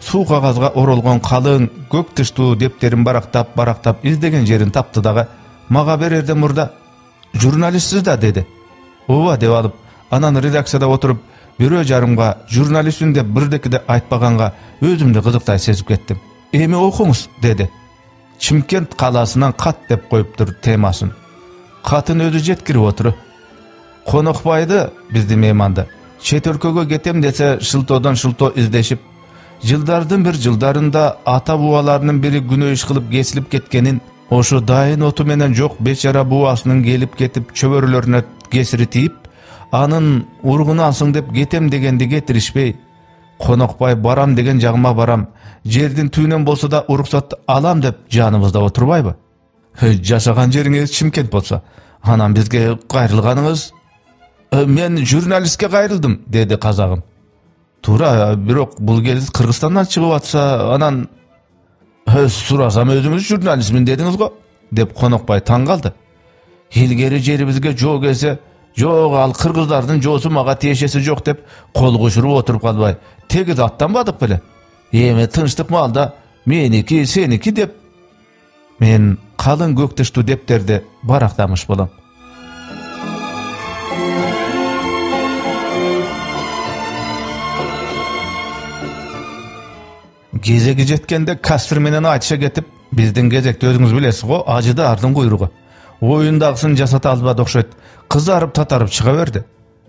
Speaker 1: Su kagazga orolgon kalın, gök tıştуу depterin baraktap izdegen jerin taptı daga, maga bererde murda, jurnalistsiz da dedi. Ova dep alıp, anan redaksiyada oturup, bürö jarımga jurnalistün dep birdekide aytpaganga özümde kızıktay sezip kettim. Emi okuңuz dedi. Çimkent kalasынан kat dep koyuptur temasın. Katın özü jetkirip oturu. Konokbaydı bizdi meymandı. Çet өлкөгө кетем dese şıltodan şılto izleşip, Жылдардын bir жылдарында ата буаларынын бири күнөөш кылып кесилип кеткенин, ошо дайын оту менен жок бечара буасынын келип кетип чөбөрөлөрүнө кесири тийип, анын ургуну алсың деп кетем дегенди кетиришпей, Конокбай барам деген жагыма барам, жердин түйүнөн болсо да уруксатты алам деп жаныбызда отурбайбы? Жашаган жериңиз Чимкент болсо, анан бизге кайрылганыңыз? Мен журналистке кайрылдым, деди казагым. Тура, бирок бул келиз Кыргызстандан чыгып атса, анан сурасам өзүңүз журналистмин дедиңиз го, деп Конокбай таң калды. Илгери жерибизге жоо келсе, жок, ал кыргыздардын жоосу мага тиешеси жок деп кол кушуруп отуруп калбай, тегиз аттанбадык беле. Эми тынчтык малда меники, сеники деп. Мен калың көктөштүү дептерди барактамыш болом. Кезеги жеткенде кастыр менен айтыша кетип, биздин кезекти өзүңүз билесиз го, ажыды ардын куйругу. Оюндагысын жасата албады окшойт. Кызарып татарып чыга берди.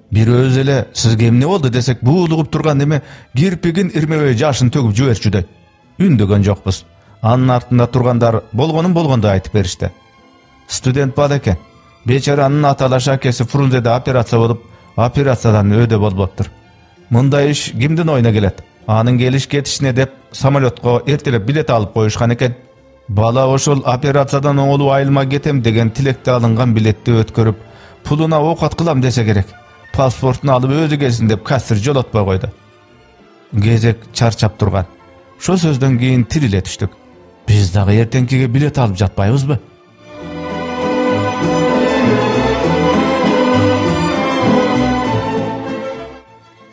Speaker 1: Бир өзү эле сизге эмне болду десек, буулугуп турган эме кирпигин ирмебей жашын төгүп жиберчүдөй. Үндөгөн жокпуз. Анын артында тургандар болгонун болгондой айтып беришти. Студент бала экен. Бечаранын аталаш акеси Фрунзеде операция болуп, операциядан өйдө болбоптур. Мындай иш кимдин оюна келет? Анын келиш кетишине деп самолетко эртелеп билет алып коюшкан экен. Бала ошол операциядан оңолуп айылма кетем деген тилекте алынган билетти өткөрүп, пулуна оокат кылам десе керек. Паспортун алып өзү келсин деп кассир жолотпой койду. Кезек чарчап турган. Ошо сөздөн кийин тириле түштүк. Биз дагы эртеңкиге билет алып жатпайбызбы?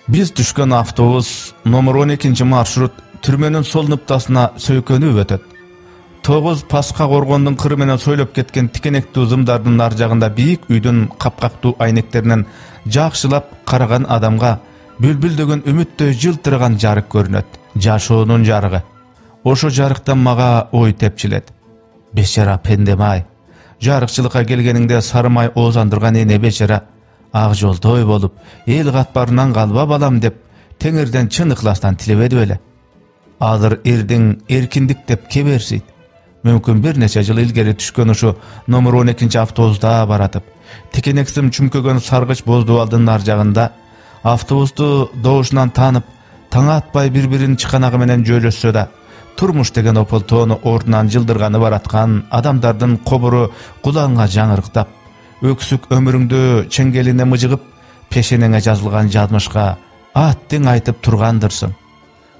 Speaker 1: Биз түшкөн автобус номер 12 маршрут түрмөнүн сол ныптасына сөйкөнүп өтөт. 9 Паска коргондун кыры менен сойлоп кеткен тикенектүү зымдардын ар жагында бийик үйдүн капкактуу айнектеринен жакшылап караган адамга бүлбүлдөгөн үмүттөй жылтыраган жарык көрүнөт. Жашоонун жарыгы. Ошо жарыктан мага ой тепчилет. Бечара пендем-ай. Жарыкчылыкка келгениңде сарымай оозандырган эне бечара ак жолдой болуп, эл катпарынан калба балам деп теңирден чын ыкластан тилебеди беле. Алыр эрдиң эркиндик деп кеберсийт. Мүмкүн бир нече жыл илгери түшкөн ушу номер 12 автобуста баратып, тикенексим чүмкөгөн саргыч боздубалдын ар жагында автобусту добушунан таанып, таң атпай бири-биринин чыканагы менен жөлөшсө да, турмуш деген ополтоону ордунан жылдырганы бараткан адамдардын кобуру кулаңга жаңырыктап, өксүк өмүрүңдү чеңгелине мыжыгып, пешенеңе жазылган жазмышка аттың айтып тургандырсың.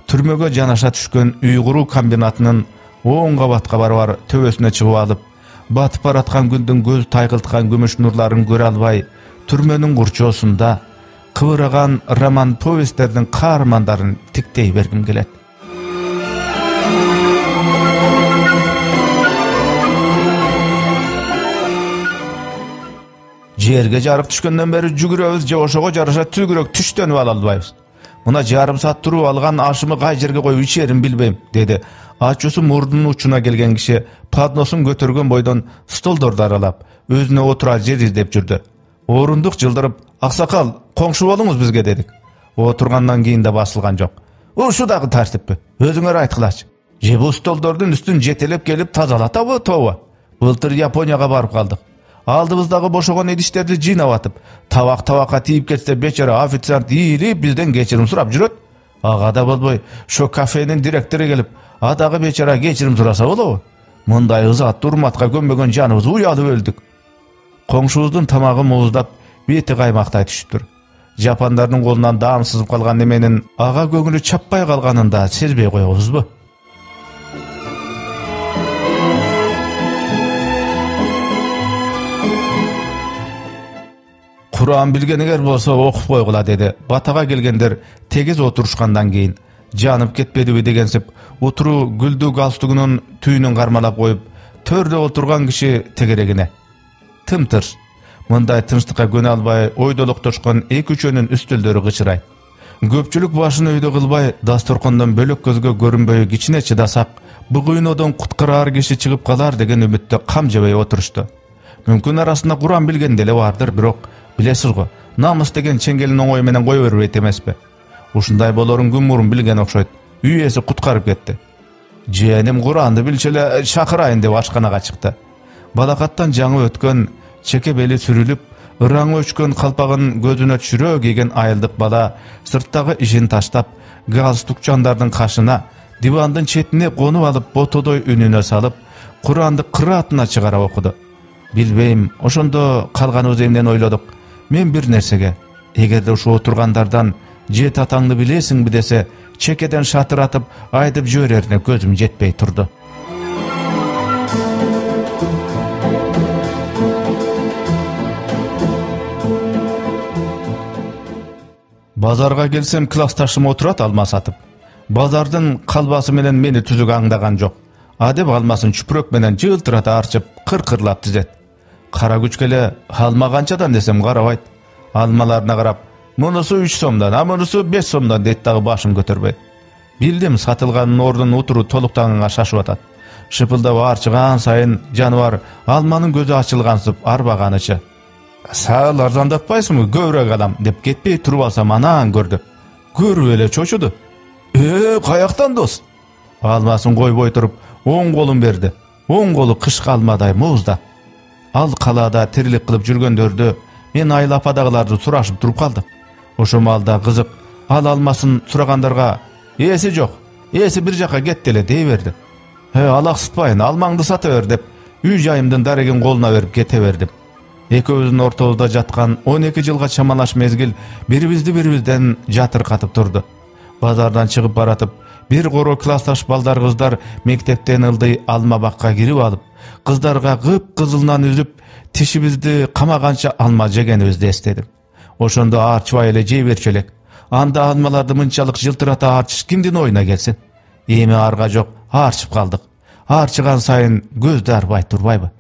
Speaker 1: Түрмөгө жанаша түшкөн үй куруу комбинатынын оң кабатка барабар төбөсүнө чыгып алып, батып бараткан күндүн көз тайгылткан күмүш нурларын көрө албай, түрмөнүн курчоосунда кыбыраган роман повесттердин каармандарын тиктей бергим келет. Жерге жарык түшкөндөн бери жүгүрөбүз же ошого жараша түгүрөк түштөнүп ала албайбыз. Мына жарым саат туруп алган ашымы кай жерге коюп ичерин билбейм, деди. Ачуусу мурдунун учуна келген киши подносун көтөргөн бойдон столдорду аралап, өзүнө отурар жер издеп жүрдү. Орундук жылдырып, аксакал, коңшу болуңуз бизге дедик. Отургандан кийин да басылган жок. Ушу дагы тартиппи? Өзүңөр айткылачы. Же бул столдордун үстүн жетелеп келип тазалатабы, тоба? Былтыр Японияга барып калдык. Алдыбыздагы бошогон идиштерди жыйнап атып, табак-табакка тийип кетсе бечара официант ийирип бизден кечирим сурап жүрөт. Ага да болбой, шо кафенин директору келип, адагы бечара кечирим сураса болобу? Мындай ызат урматка көмбөгөн жаныбыз уялып өлдүк. Коңшубуздун тамагы мууздап, бети каймактай түшүптүр. Жапандардын колунан даам сызып калган неменин ага көңүлү чаппай калганын да сезбей коебузбу? Кур'ан билгениңер болсо окуп койгула, деди. Батага келгендер тегиз отурушкандан кийин жанып кетпедиби дегенсип, отуруу гүлдүү галстугунун түйүнүн кармалап коюп, төрдө отурган киши тегерегине. Тым-тырс. Мындай тынчтыкка көнө албай ойдолуктошкон 2-3 үстөлдөрү кычырайт. Көпчүлүк башын өйдө кылбай, дасторкондон бөлөк көзгө көрүнбөй кичине чыдасак, бугуйнодон куткараар киши чыгып калар деген үмүттө кам жебей отурушту. Мүмкүн арасында Кур'ан билген деле бардыр, бирок билесиз го, намыс деген чеңгелин оңой менен кое бербейт эмеспи? Ушундай болорун күн мурун билген окшойт. Үй ээси куткарып кетти. Жээним Куранды билчү эле чакырайын деп ашканага чыкты. Балакаттан жаңы өткөн, чеке бели сүрүлүп, ыраңы өчкөн калпагын көзүнө түшүрө кийген айылдык бала сырттагы ишин таштап, галстукчандардын кашына, дивандын четине конуп алып, ботодой үнүнө салып, Куранды кыраатына чыгарып окуду. Билбейм, ошондо калганыбыз эмнени ойлодук. Мен бир нерсеге, эгерде ушу отургандардан жет атаңды билесиңби десе, чекеден шатыратып, айдып жиберерине көзүм жетпей турду. Базарга келсем, классташым отурат алма сатып. Базардын калбасы менен мени түзүк аңдаган жок. Адеп алмасын чүпүрөк менен жылтырата арчып, кыр-кырлап тизет. Кара күчкеле алма канчадан десем карабайт. Алмаларына карап, мунусу 3 сомдон, а мунусу 5 сомдон дейт дагы башын көтөрбөйт. Билдим, сатылганын ордун утуру толуктаганга шашып атат. Шыпылдап арчыган сайын жаныбар алманын көзү ачылгансып арбаганычы. Саал арзандатпайсыңбы, көбүрөөк алам деп кетпей туруп алсам анан көрдүм. Көрүп эле чочуду. Каяктан дос? Алмасын койбой туруп, оң колун берди. Оң колу кышкы алмадай муузда. Ал калаада тирилик кылып жүргөндөрдү мен айыл ападагыларды сурашып туруп калдым. Ошо маалда кызык ал алмасын сурагандарга "Эси жок, эси бир жака кетти эле" дей берди. Алаксытпайын, алмаңды сата бер" деп үй жайымдын дарегин колуна берип кете бердим. Экөөбүздүн ортобузда жаткан 12 жылга чамалаш мезгил бирибизден жатыркатып турду. Базардан чыгып баратып, бир коро классташ балдар кыздар мектептен ылдый алма бакка кирип алып, кыздарга кып-кызылынан үзүп, тишибизди камаганча алма жегенибизди эстедим. Ошондо аарчыбай эле жей берчү элек. Анда алмаларды мынчалык жылтырата аарчыш кимдин оюна келсин? Эми арга жок, аарчып калдык. Аарчыган сайын көздү арбай турбайбы?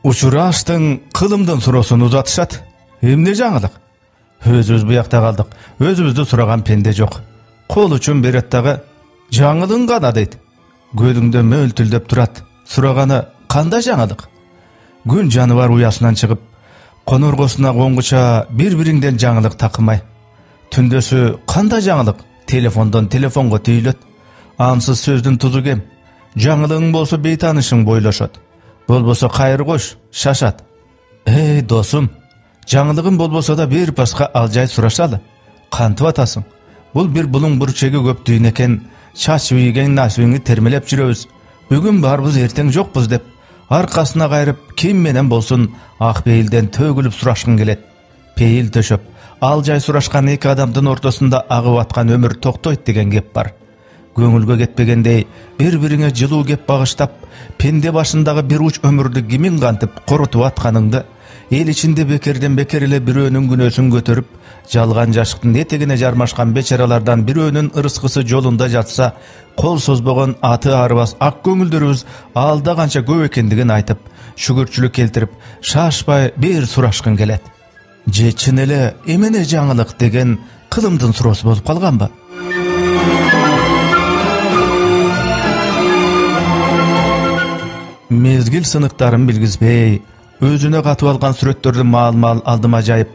Speaker 1: Учураштың кылымдын суроосун узатышат. Эмне жаңылык? Өзүбүз буякта калдык. Өзүбүздү сураган пенде жок. Кол үчүн берет дагы. Жаңылың гана дейт. Көдүңдө мөлтүлдөп турат. Сураганы кандай жаңылык? Күн жаныбар уясынан чыгып, коноргосуна конгуча бири-бириңден жаңылык такымай. Түндөсү кандай жаңылык? Телефондон телефонго түйүлөт. Ансыз сөздүн тузу кем. Жаңылыгың болсо бейтанышың бойлошот. Болбосо кайыр кош, шашат. Досум, жаңылыгым болбосо да бир башка алжай сурашалы. Кантип атасың? Бул бир булуң бурчеги көп дүйн экен. Чач үйген насыбыңы термелеп жүрөбүз. Бүгүн барбыз, эртең жокпуз деп аркасына кайрып, ким менен болсун ак пейилден төгүлүп сурашкын келет. Пейил төшөп, алжай сурашкан эки адамдын ортосунда агып аткан өмүр токтойт деген кеп бар. Көңүлгө кетпегендей, бири-бириңе жылуу кеп багыштап, пенде башындагы бир уч өмүрдү кимин кантип коротуп атканыңды, эл ичинде бекерден бекер эле бирөөнүн күнөөсүн көтөрүп, жалган жашыктын этегине жармашкан бечаралардан бирөөнүн ырыскысы жолунда жатса, кол созбогон аты арыбас ак көңүлдөрүбүз алда канча көп экендигин айтып, шүгүрчүлүк келтирип, шашпай бир сурашкын келет. Же чын эле эмне жаңылык деген кылымдын суроосу болуп калганбы? Мезгил сыныктарын билгизбей, өзүнө катып алган сүрөттөрдү маал-маал алдыма жайып,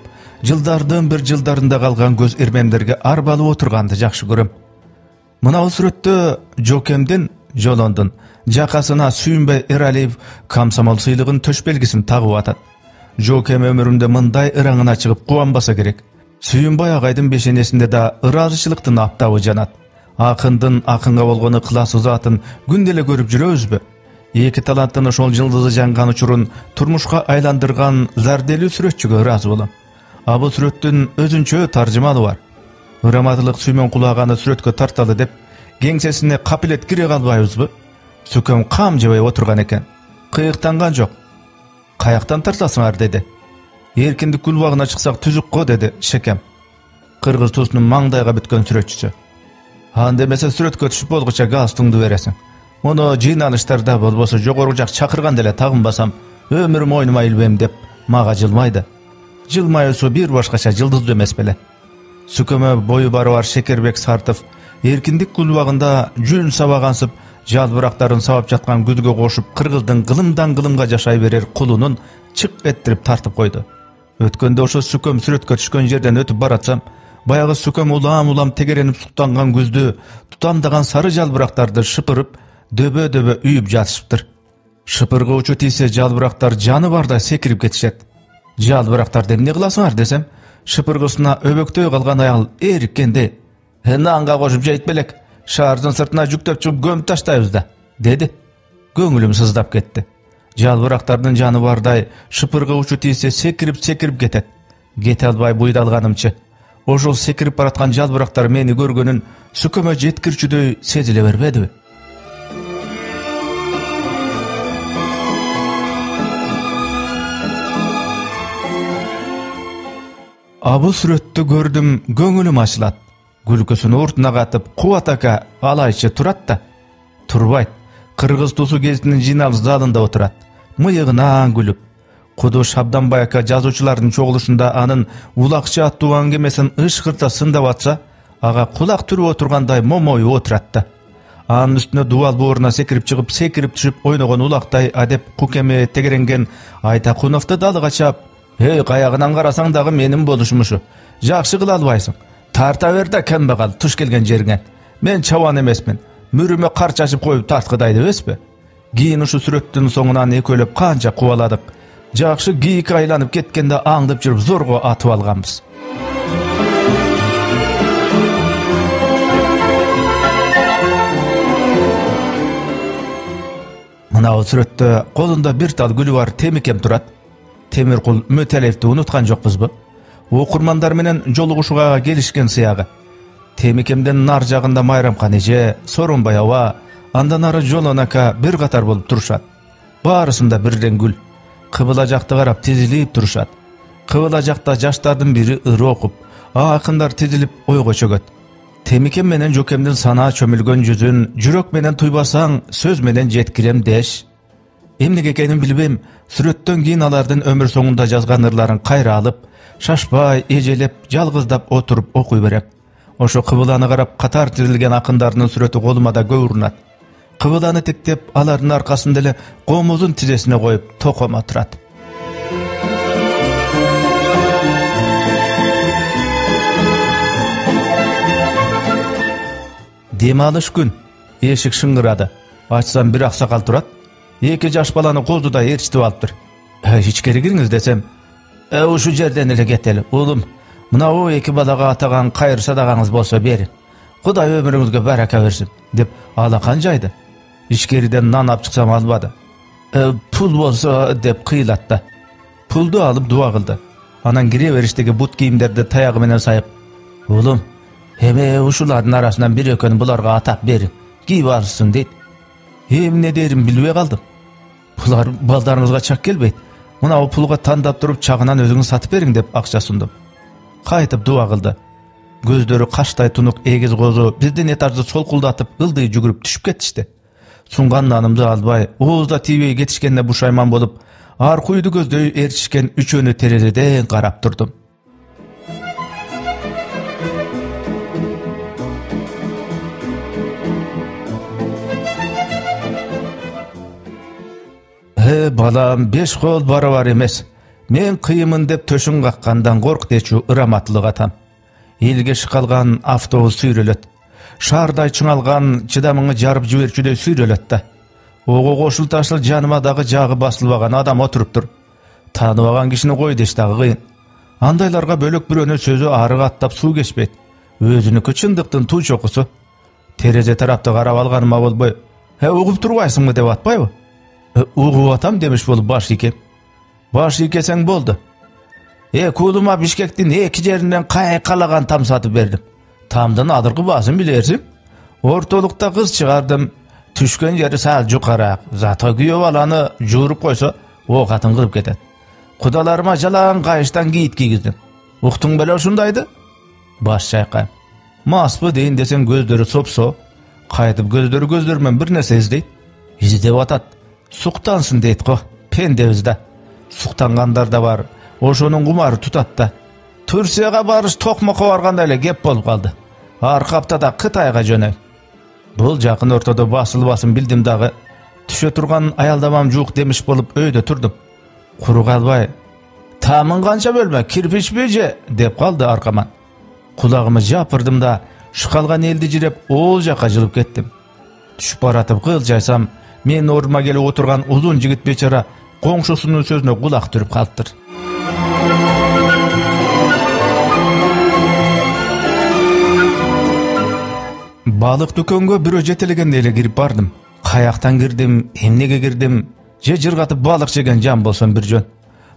Speaker 1: жылдардын бир жылдарында калган көз ирмемдерге арбалып отурганды жакшы көрөм. Мынау сүрөттө Жокемдин, Жолондун жакасына Сүйүнбай Эралиев комсомол сыйлыгын төш белгисин тагып атат. Жокем өмүрүндө мындай ыраңына чыгып кубанбаса керек. Сүйүнбай агайдын бешенесинде да ыраазычылыктын аптабы жанат. Акындын акынга болгон ыкыласы затын күндө эле көрүп жүрөбүзбү? Эки таланттын ошол жылдызы жанган учурун турмушка айландырган зарделүү сүрөтчүгө ыраазы болом. Бул сүрөттүн өзүнчө таржымалы бар. Ыраматылык Сүймөн кулаганы сүрөткө тарталы деп, кеңсесине капилет кире калбайбызбы? Сүкөм кам жебей отурган экен. Кыйыктанган жок. Каяктан тартасыңар деди. Эркиндик кулбагына чыксак түзүк го деди Шекем. Кыргыз туусунун маңдайга бүткөн сүрөтчүсү. Анда эмесе сүрөткө түшүп болгуча галстугду бересиң. Муну жыйналыштарда болбосо жогору жак чакырган деле тагынбасам, өмүрүм ойнума илбем деп мага жылмайды. Жылмаюусу бир башкача жылдыздуу эмес беле. Сүкөмө бою барыбар Шекербек Сартов эркиндик кулбагында жүн сабагансып, жалбырактарын сабап жаткан күзгө кошуп, кыргыздын кылымдан кылымга жашай берер кулунун чык эттирип тартып койду. Өткөндө ошо Сүкөм сүрөткө түшкөн жерден өтүп баратсам, баягы Сүкөм улам-улам тегеренип суктанган күздү, тутамдаган сары жалбырактарды шыпырып, дөбө-дөбө үйүп жатышыптыр. Шыпыргы учу тийсе жалбырактар жаны барда секирип кетишет. Жалбырактарды эмне кыласыңар десем, шыпыргысына өбөктөй калган аял эриккенде, "Нанга кошуп жейт белек, шаардын сыртына жүктөп чыгып көмүп таштайбыз да" деди. Көңүлүм сыздап кетти. Жалбырактардын жаны бардай, шыпыргы учу тийсе секирип кетет. Кете албай буйдалганымчы. Ошол секирип бараткан жалбырактар мени көргөнүн Сүкөмө жеткирчүдөй сезиле бербедиби? Бул сүрөттү көрдүм, көңүлүм ачылат. Күлкүсүн уртуна катып, Кубат ака алайчы турат да. Турбайт. Кыргыз туусу гезитинин жыйналыш залында отурат. Мыйыгынан күлүп. Куду Шабданбай ака жазуучулардын чогулушунда анын улакчы аттуу аңгемесин ышкырта сындап атса, ага кулак түрүп отургандай момою отурат да. Анын үстүнө дубал бооруна секирип чыгып, секирип түшүп ойногон улактай адеп кукеме тегеренген Айтакуновду далыга чаап, Эй, каягынан карасаң дагы менин болушумушу. Жакшы кыла албайсың. Тарта бер да кембагал туш келген жериңен. Мен чабан эмесмин. Мүрүмө кар чачып коюп тарткыдайды эмеспи? Кийин ушу сүрөттүн соңунан экөөлөп канча кубаладык. Жакшы кийик айланып кеткенде аңдып жүрүп зорго атып алганбыз. Мынау сүрөттө колунда бир тал гүлү бар Темикем турат. Темиркул Мөтелевди унуткан жокпузбу? Окурмандар менен жолугушууга келишкен сыягы. Темикемдин нар жагында Майрамкан эже, Сооронбай аба, андан ары Жолон ака бир катар болуп турушат. Баарысында бирден гүл. Кыбыла жакты карап тизилип турушат. Кыбыла жакта жаштардын бири ыры окуп, акындар тизилип ойго чөгөт. Темикем менен Жокемдин санаа чөмүлгөн жүзүн жүрөк менен туйбасаң, сөз менен жеткирем деш. Эмнеге экенин билбейм, сүрөттөн кийин алардын өмүр соңунда жазган ырларын кайра алып, шашпай, эжелеп, жалгыздап отуруп окуй берем. Ошо кыбыланы карап катар тирилген акындардын сүрөтү колума да көп урунат. Кыбыланы тиктеп, алардын аркасында эле комузун тизесине коюп токомо турат. Дем алыш күн. Эшик шыңгырады. Ачсам бир аксакал турат. Эки жаш баланы козуда ээрчитип алыптыр. Ичкери кириңиз десем, ушу жерден эле кетели. Улум, мынау эки балага атаган кайыр садагаңыз болсо берин. Кудай өмүрүңүзгө барака берсин, деп алакан жайды. Ичкериден нан алып чыксам албады. Пул болсо деп кыйлатты. Пулду алып дуа кылды. Анан кире бериштеги бут кийимдерди таягы менен сайып, улум, эме ушулардын арасынан бир экөөнү буларга атап берин, кийип алышсын дейт. Эмне дерим билбей калдым. Булар балдарыңызга чак келбейт. Мынау пулга тандап туруп чагынан өзүңүз сатып бериң деп акча сундум. Кайтып дуа кылды. Көздөрү каштай тунук эгиз козу биздин этажды солкулдатып ылдый жүгүрүп түшүп кетишти. Сунган нанымды албай, оозда тийбей кетишкенине бушайман болуп, аркы үйдү көздөй ээрчишкен үчөөнү терезеден карап турдум. Балам, 5 кол барабар эмес. Мен кыйымын деп төшүн каккандан корк дечү ыраматтылык атам. Элге шыкалган автобус сүйрөлөт. Шаардай чыңалган чыдамыңы жарып жиберчүдөй сүйрөлөт да. Ого кошул-ташыл жаныма дагы жагы басылбаган адам отуруптур. Тааныбаган кишини кой деш дагы кыйын. Андайларга бөлөк бирөөнү сөзү арык аттап суу кечпейт. Өзүнүкү чындыктын туу чокусу. Терезе тарапты карап алганыма болбой, угуп турбайсыңбы деп атпайбы? Угуп атам демиш болуп баш ийкем. Баш ийкесең болду. Куулума Бишкектин эки жеринен кайкалаган там сатып бердим. Тамдын адыркы баасын билерсиң. Ортолукта кыз чыгардым. Түшкөн жери сал жукараак. Зато күйөө баланы жууруп койсо, о катын кылып кетет. Кудаларыма жалаң кайыштан кийит кийгиздим. Уктуң беле ушундайды? Баш чайкайм. Маспы дейин десең көздөрү сопсо. Кайтып көздөрүмөн бир нерсе издейт. Издеп атат. Суктансın дейт го, пендебиз да. Суктангандар да бар, ошонун кумары тутат да. Турцияга барыш токмокко барганда эле кеп болуп калды. Аркы аптада Кытайга жөнөйм. Бул жакын ортодо басылбасын билдим дагы. Түшө турган аялдамам жуук демиш болуп өйдө турдум. Куру калбай, тамын канча бөлмө, кирпичпи же деп калды аркаман. Кулагымы жапырдым да, шыкалган элди жиреп, ол жака жылып кеттим. Түшүп баратып кылжайсам, мен орнума келип отурган узун жигит бечара коңшусунун сөзүнө кулак түрүп калыптыр. Балык дүкөнгө бирөө жетелегенде эле кирип бардым. Каяктан кирдим, эмнеге кирдим, же жыргатып балык жеген жан болсом бир жөн.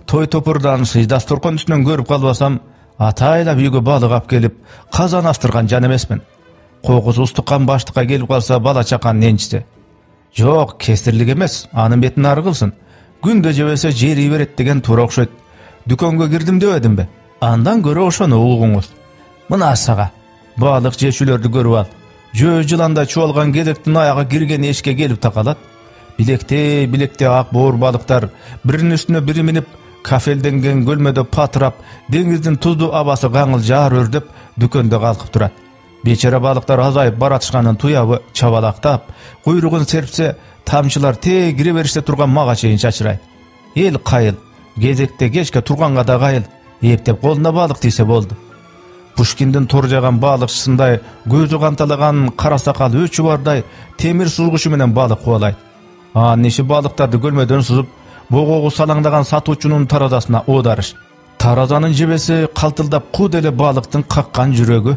Speaker 1: Той топурдан сыйдас торкон үстүнөн көрүп калбасам, атайлап үйгө балык алып келип, казан астырган жан эмесмин. Кокусу устуккан баштыкка келип калса бала чаканын энчиси. Жок, кестирлик эмес, анын бетин ары кылсын. Күндө жебесе жери берет деген туура окшойт. Дүкөнгө кирдим дебедимби? Андан көрө ошону угуңуз. Мына сага, балык жечүлөрдү көрүп ал. Жөө жыланда чуалган кезектин аягы кирген эшикке келип такалат. Билекте ак боор балыктар биринин үстүнө бири минип, кафелденген көлмөдө патырап, деңиздин туздуу абасы каңыл жаар өрдөп дүкөндө калкып турат. Бечара балыктар азайып баратышканын туябы чабалактап, куйругун серпсе, тамчылар кире бериште турган мага чейин чачырайт. Эл кайыл, кезекте кечке турганга да кайыл, эптеп колуна балык тийсе болду. Пушкиндин торжаган балыкчысындай көзү канталаган кара сакал өчү бардай темир сузгучу менен балык кубалайт. Анын иши балыктарды көлмөдөн сузуп, богогу салаңдаган сатуучунун таразасына оодарыш. Таразанын жебеси калтылдап куд эле балыктын каккан жүрөгү.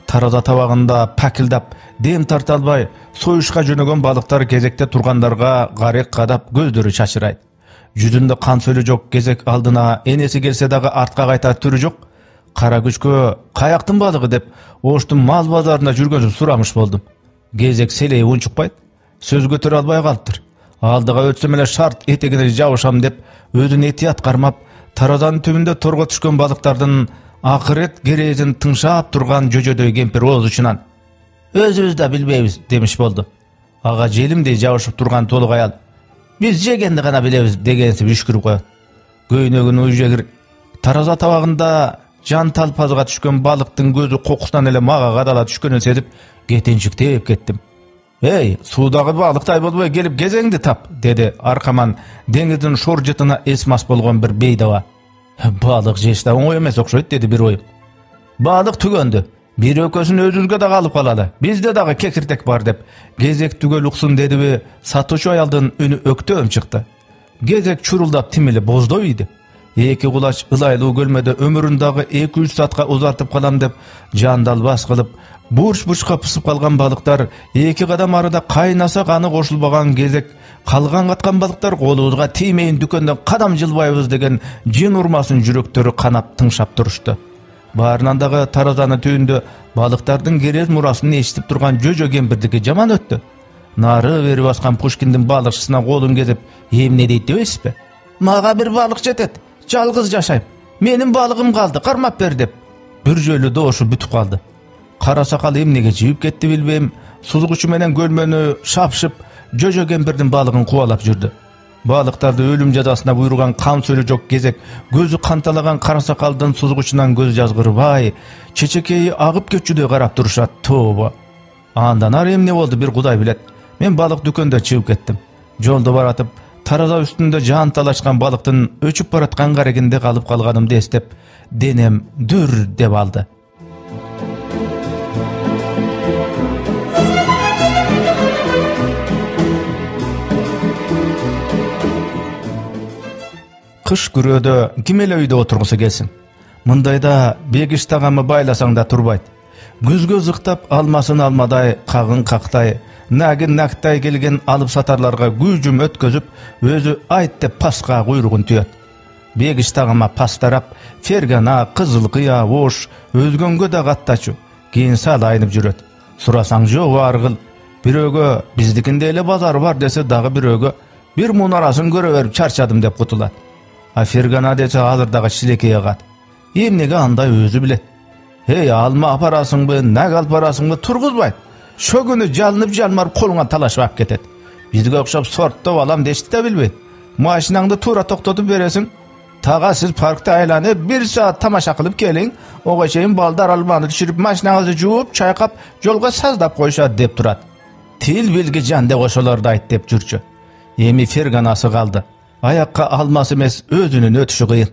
Speaker 1: Тараза табагында пакылдап, дем тарта албай, союшка жөнөгөн балыктар кезекте тургандарга карек кадап көздөрү чачырайт. Жүзүндө кан сөлү жок кезек алдына энеси келсе дагы артка кайтар түрү жок. Кара күчкө каяктын балыгы деп Оштун мал базарында жүргөнүп сурамыш болдум. Кезек селейи унчукпайт, сөз көтөрө албай калыптыр. Алдыга өтсөм эле шарт этегине жабышам деп өзүн этият кармап, таразанын түбүндө торго түшкөн балыктардын акырет керезин тыңшап турган жөжөдөй кемпир ооз учунан өзүбүз да билбейбиз демиш болду. Ага желимдей жабышып турган толук аял биз жегенди гана билебиз дегенсип үшкүрүп коет. Көйнөгүн уйжегир тараза табагында жан талпазга түшкөн балыктын көзү кокусунан эле мага кадала түшкөнүн сезип кетинчиктеп кеттим. «Эй, суудагы балыктай болбой келип кезеңди тап», деди аркаман деңиздин шор жытына эсмас болгон бир бейдаба. «Балык жеш да оңой эмес окшойт», деди бир ойум. «Балык түгөндү. Бир өкөсүн өзүбүзгө да калып калалы. Бизде дагы кекиртек бар» деп кезек түгөл уксун дедиби, сатуучу аялдын үнү өктөм чыкты. Кезек чурулдап тимиле боздой иди. Эки кулач ылайлуу көлмөдө өмүрүн дагы 2-3 саатка узартып калам деп жандалбас кылып, бурч-бурчка пысып калган балыктар эки кадам арада кайнаса каны кошулбаган кезек калган каткан балыктар колубузга тиймейин дүкөндөн кадам жылбайбыз деген жин урмасын жүрөктөрү канап тыңшап турушту. Баарынан дагы таразанын түбүндө балыктардын керез мурасын эшитип турган жөжө кемпирдики жаман өттү. Нары бери баскан Пушкиндин балыкчысына колун кезип эмне дейт дебейсизби? «Мага бир балык жетет. Жалгыз жашайм. Менин балыгым калды, кармап бер» деп бир жөлү доошуп бүтүп калды. Кара сакал эмнеге жибип кетти билбейм, сузгучу менен көлмөнү шапшып, жөжө кемпирдин балыгын кубалап жүрдү. Балыктарды өлүм жазасына буйруган кан сөлү жок кезек көзү канталаган кара сакалдын сузгучунан көз жазгырбай, чечекейи агып кетчүдөй карап турушат. Тооба. Андан ары эмне болду бир Кудай билет. Мен балык дүкөндөн чыгып кеттим. Жолдо баратып, тараза үстүндө жан талашкан балыктын өчүп бараткан карегинде калып калганымды эстеп, денем дүр деп алды. Кыш күрөөдө ким эле үйдө отургусу келсин. Мындайда бегиш тагамы байласаң да турбайт. Күзгө зыктап алмасын алмадай, кагын кактай, нагин нактай келген алып сатарларга күжүм өткөзүп, өзү айт деп паска куйругун түйөт. Бегиш тагама пас тарап, фергана, кызыл кыя, ош, өзгөнгө да каттачу. Кийин сал айнып жүрөт. Сурасаң жок аргыл. Бирөөгө биздикинде эле базар бар десе дагы бирөөгө бир мунарасын көрө берип чарчадым деп кутулат. А фергана десе азыр дагы шилекей агат. Эмнеге андай өзү билет. «Эй, алма апарасыңбы, наг алып барасыңбы тургузбайт. Шөгүнү жалынып жалмарып колуңа талашып алып кетет. Бизге окшоп сорттоп алам дешти да билбейт. Машинаңды туура токтотуп бересиң. Тага сиз паркта айланып 1 саат тамаша кылып келиң. Ого чейин балдар алманы түшүрүп машинаңызды жууп, чайкап, жолго саздап коюшат» деп турат. Тил билги жан деп ошолорду айт деп жүрчү. Эми ферганасы калды. Аякка алмасы эмес өзүнүн өтүшү кыйын.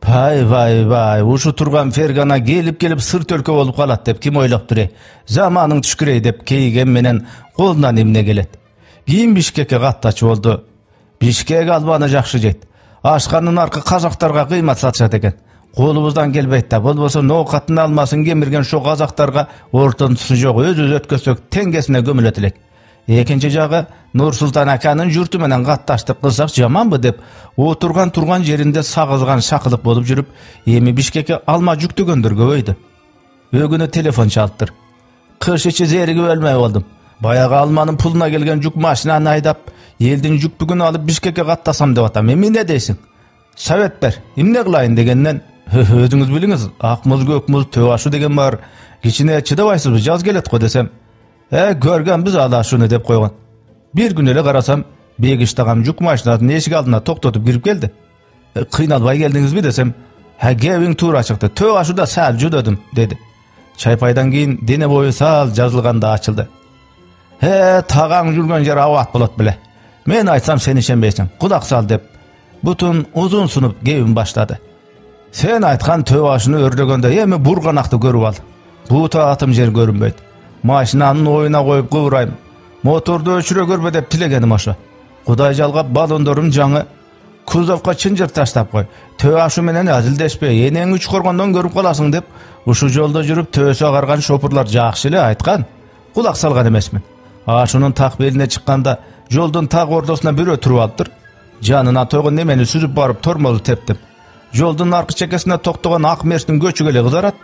Speaker 1: Вай, ушу турган фергана келип сыр төлкө болуп калат деп ким ойлоптур? Заманың түшкүрөй деп кейген менен колунан эмне келет. Кийин Бишкекке каттачы болду. Бишкек албаны жакшы жейт. Ашканын аркы казактарга кыймат сатышат экен. Колубуздан келбейт да, болбосо ноокаттын алмасын кемирген шо казактарга ортонтусу жок өзүбүз өткөзсөк теңгесине көмүлөт элек. Экинчи жагы Нурсултан аканын журту менен катташтык кылсак жаманбы деп отурган турган жеринде сагызган шакылык болуп жүрүп, эми Бишкекке алма жүктөгөндөр көбөйдү. Өгүнө телефон чалыптыр. Кыш ичи зеригип өлмөй болдум. Баягы алманын пулуна келген жүк машинаны айдап, элдин жүктүгүн алып Бишкекке каттасам деп атам. Эми эмне дейсиң? Совет бер, эмне кылайын дегенден, өзүңүз билиңиз, ак муз, көк муз, төө ашу деген бар. Кичине чыдабайсызбы, жаз келет го десем. Көргөнбүз ала шуну деп койгон. Bir gün эле карасам, Бегиш тагам жүк машинасынын эшик алдына токтотуп кирип келди. Кыйналбай келдиңизби десем, кебиң туура чыкты. Төө ашуда сал жүдөдүм деди. Чайпайдан кийин дене бою сал жазылганда ачылды. Тағаң жүргөн жер абат болот беле. Мен айтсам сен ишенбейсиң. Кулак сал деп Butun uzun sunup kebin başladı. Sen aytkan tөө başını ördөгөндө эми бурганакты көрүп al. Бута атым жер көрүнбөйт. Машинанын оюна коюп кыбырайм. Моторду өчүрө көрбө деп тилегеним ошо. Кудай жалгап балондорум жаңы. Кузовко чынжыр таштап кой. Төө ашы менен азилдешпей, энең үч коргондон көрүп каласың деп ушул жолдо жүрүп төөсү агарган шопурлар жакшы эле айткан. Кулак салган эмесмин. Ашунун так белине чыкканда жолдун так ортосуна бирөө туруп алыптыр. Жанына тойгон немени сүзүп барып тормозу тептип. Жолдун аркы чекесине токтогон ак мерстин көчүгө эле кызарат.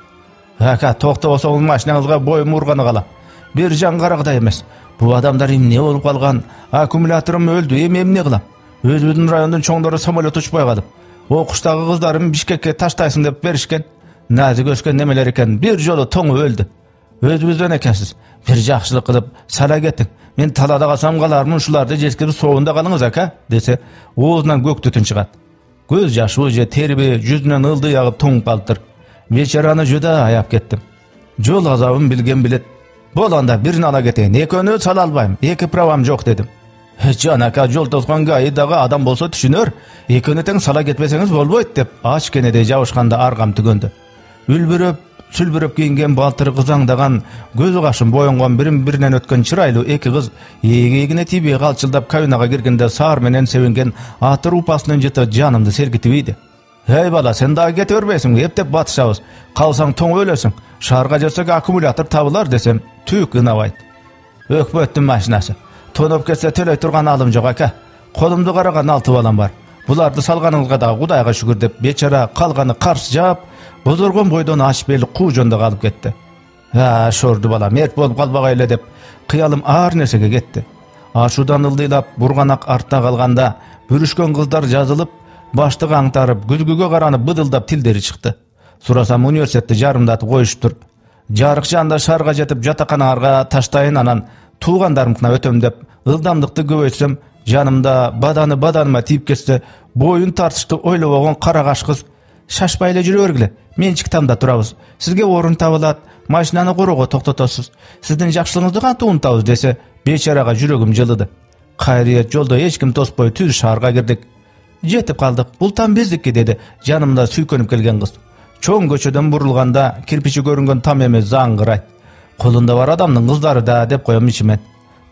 Speaker 1: Ака токтобосо машинаңызга боюм урганы кала. Бир жан карагыдай эмес. Бу адамдар эмне болуп калган? Аккумуляторум өлдү, эмне кылам? Өзүбүздүн райондун чоңдору самолет учпай калып, окуштагы кыздарым Бишкекке таштайсың деп беришкен. Назик өскөн немелер экен, бир жолу тоңуп өлдү. Өзүбүздөн экенсиз. Бир жакшылык кылып сала кетиң. Мен талада калсам калармын, ушуларды жеткирип соонда калыңыз ака, десе, оозунан көк түтүн чыгат. Көз жашыбы же териби жүзүнөн ылдый агып тоңуп калыптыр. Бечараны жуда аяп кеттим. Жол азабын билген билет. Болгондо бирин ала кетейин, экөөнү сала албайм, эки правам жок дедим. Жан ака, жол тоскон гайдагы адам болсо түшүнөр. Экөөнү тең сала кетпесеңиз болбойт деп ач кенедей жабышканда аргам түгөндү. Үлбүрөп, сүлбүрөп кийинген балтыры кызаңдаган, көзү кашын боюнган бирин-биринен өткөн чырайлуу эки кыз эгегине тийбей калчылдап кабинага киргенде саар менен себинген атыр упасынын жыты жанымды сергитип ийди. Эй бала, сен дагы кете бербейсиңби? Эптеп батышабыз. Калсаң тоң өлөсүң. Шаарга жетсек аккумулятор табылар десем, түк ынабайт. Өкмөттүн машинасы. Тоноп кетсе төлөй турган алым жок ака. Колумду караган 6 балам бар. Буларды салганыңызга да Кудайга шүгүр деп бечара калганы карс жаап, бозоргон бойдон аш бели куу жондо калып кетти. Шорду бала, мерт болуп калбагай эле деп кыялым ар нерсеге кетти. Ашуудан ылдыйлап бурганак артта калганда бүрүшкөн кыздар жазылып, баштыгы аңтарып, күзгүгө каранып быдылдап тилдери чыкты. Сурасам университетти жарымдатып коюшуптур. Жарык жанда шаарга жетип жатаканаларга таштайын, анан туугандарымкына өтөм деп ылдамдыкты көбөйтсөм, жанымда баданыма тийип кетсе, боюн тартышты ойлобогон кара каш кыз: "Шашпай эле жүрө бергиле. Менчик тамда турабыз. Сизге орун табылат. Машинаны корого токтотосуз. Сиздин жакшылыгыңызды кантип унутабыз" десе, бечарага жүрөгүм жылыды. Кайрыйет жолдо эч ким тоспой түз шаарга кирдик. "Жетип калдык. Бул там биздики" деди жанымда сүйкөнүп келген кыз. Чоң көчөдөн бурулганда кирпичи көрүнгөн там эмес заңгырайт. Колунда бар адамдын кыздары да деп коем ичимен.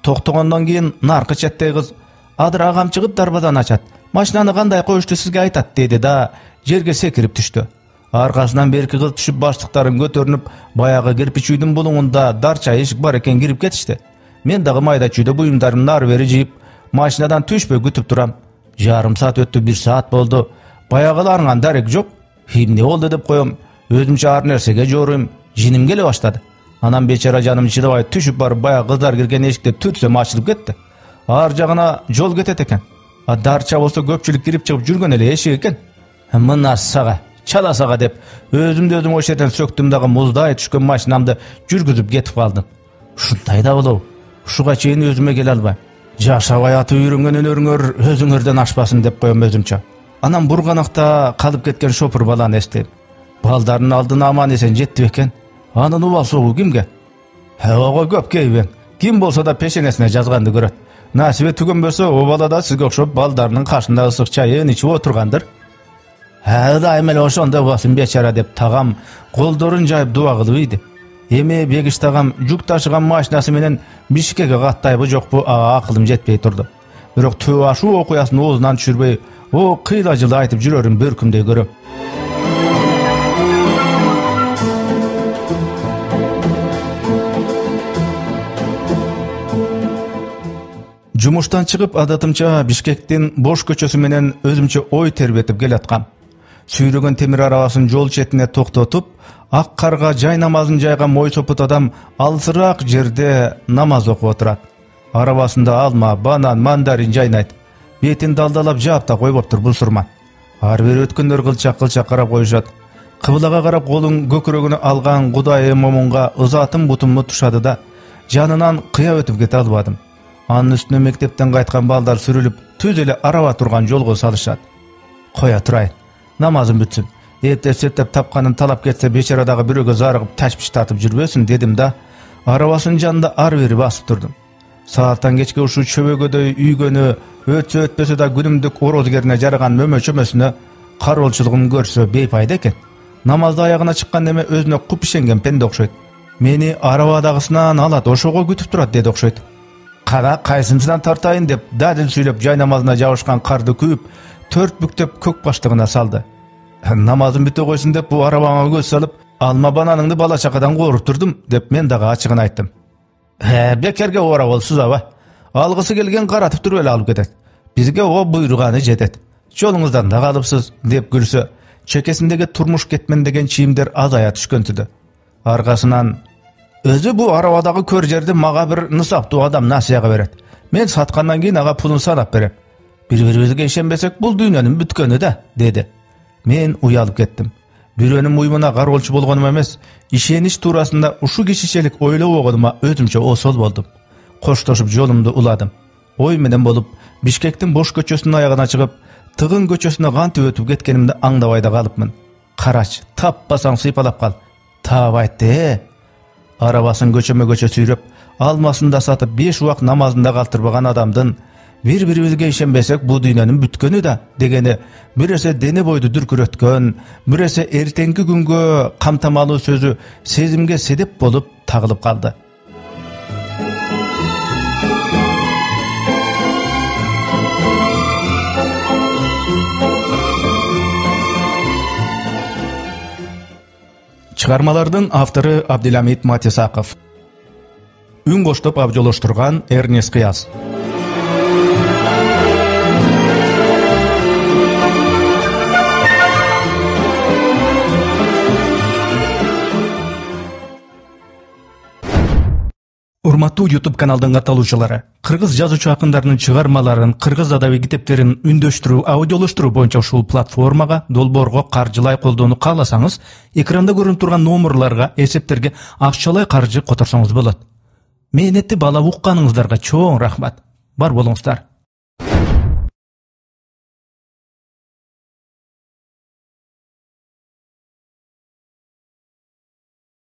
Speaker 1: Токтогондон кийин наркы четтей кыз адыр агам чыгып дарбазаны ачат. "Машинаны кандай коюшту сизге айтат" деди да жерге секирип түштү. Аркасынан берки кыз түшүп баштыктарын көтөрүнүп, баягы кирпич үйдүн булуңунда дарча эшик бар экен кирип кетишти. Мен дагы майда чүйдө буюмдарымды ары бери жыйып, машинадан түшпөй күтүп турам. Жарым саат өттү, 1 саат болду. Баягыларыңан дарек жок. Эмне болду деп коем. Өзүмчө ар нерсеге жоруйм. Жиним келе баштады. Анан бечара жаным чыдабай түшүп барып баягы кыздар кирген эшикти түртсөм ачылып кетти. Ар жагына жол кетет экен. Дарча болсо көпчүлүк кирип чыгып жүргөн эле эшик экен. Мына сага, чала сага деп өзүмдү өзүм ошол жерден сөктүм дагы муздай түшкөн машинамды жүргүзүп кетип калдым. Ушундай да болобу? Ушуга чейин өзүмө келе албайм. Жашабай атып үйрөнгөн өнөрүңөр өзүңөрдөн ашпасын деп коем өзүмчө. Анан бурганакта калып кеткен шопур баланы эстейм. Балдардын алдына аман эсен жетти бекен. Анын убал согу кимге? Ого көп кейбең. Ким болсо да пешенесине жазганды көрөт. Насибе түгөнбөсө, о бала да сизге окшоп балдарынын кашында ысык чайын ичип отургандыр. Дайым эле ошондой болсун бечара деп тагам колдорун жайып дуа кылып ийди. Эми Бегиш тагам жүк ташыган машинасы менен Бишкекке каттайбы жокпу акылым жетпей турду. Бирок төө ашуу окуясын оозунан түшүрбөй, о кыйла жылы айтып жүрөрүм бөркүмдөй көрөм. Жумуштан чыгып адатымча Бишкектин бош көчөсү менен өзүмчө ой тербетип келаткам. Сүйрөгөн темир арабасын жол четине токтотуп, ак карга жай намазын жайган мойсопут адам алысыраак жерде намаз окуп отурат. Арабасында алма, банан, мандарин жайнайт. Бетин далдалап жаап да койбоптур бул сурман. Ар бир өткөндөр кылчак карап коюшат. Кыблага карап колун көкүрөгүнө алган Кудайым момунга ызатым бутумду тушады да жанынан кыя өтүп кете албадым. Анын үстүнө мектептен кайткан балдар сүрүлүп, түз эле араба турган жолго салышат. Коя турайын. Намазым бүтсүн. Эптеп тапканын талап кетсе бечара дагы бирөөгө зарыгып ташпиш татып жүрбөсүн дедим да арабасынын жанында ар бери басып турдум. Сааттан кечке ушу чөбөгөдөй үйгөнү өтсө өтпөсө да күнүмдүк орозгерине жараган мөмөчөмөсүнө кароолчулугун көрсө бейпайда экен. Намазды аягына чыккан неме өзүнө куп ишенген пенде окшойт. Мени арабадагысынан алат, ошого күтүп турат деди окшойт. Кара кайсынчыдан тартайын деп дадил сүйлөп жай намазына жабышкан карды күйүп, төрт бүктөп көк баштыгына салды. Намазын бүтө койсун деп бу арабаңа көз салып, алма бананыңды бала чакадан кооруп турдум деп мен дагы ачыгын айттым. Бекерге ора болсуз аба. Алгысы келген каратып туруп эле алып кетет. Бизге о буйруганы жетет. Жолуңуздан да калыпсыз деп күлсө, чекесиндеги турмуш кетмен деген чийимдер азая түшкөнтүдө. Аркасынан өзү бу арабадагы көр жерди мага бир нысаптуу адам насыяга берет. Мен саткандан кийин ага пулун санап берем. Бири-бирибизге ишенбесек бул дүйнөнүн бүткөнү да, деди. Мен уялып кеттим. Бирөөнүн уюмуна кароолчу болгонум эмес, ишенич туурасында ушу кишичелик ойлобогонума өзүмчө осол болдум. Коштошуп жолумду уладым. Ой менен болуп, Бишкектин бош көчөсүнүн аягына чыгып, Тыгын көчөсүнө кантип өтүп кеткенимди аңдабай да калыпмын. Карач, таппасаң сыйпалап кал. Табайтты. Арабасын көчөмө-көчө сүйрөп, алмасын да сатып 5 убак намазында калтырбаган адамдын бири-бирибизге ишенбесек бул дүйнөнүн бүткөнү да дегени бир эсе дене бойду дүркүрөткөн, бир эсе эртеңки күнгө камтамалуу сөзү сезимге седеп болуп тагылып калды. Чыгармалардын автору Абдиламит Матисаков. Үн коштоп абжолоштурган Эрнест Кыяз. Урматтуу YouTube каналдын катталуучулары, кыргыз жазуучу акындарынын чыгармаларын, кыргыз адаби китептерин үндөштүрүү, аудиолоштуруу боюнча ушул платформага долбоорго каржылай колдоону кааласаңыз, экранда көрүнүп турган номерларга, эсептерге акчалай каржы которсоңуз болот. Мээнетти баалап укканыңыздарга чоң рахмат. Бар болуңуздар.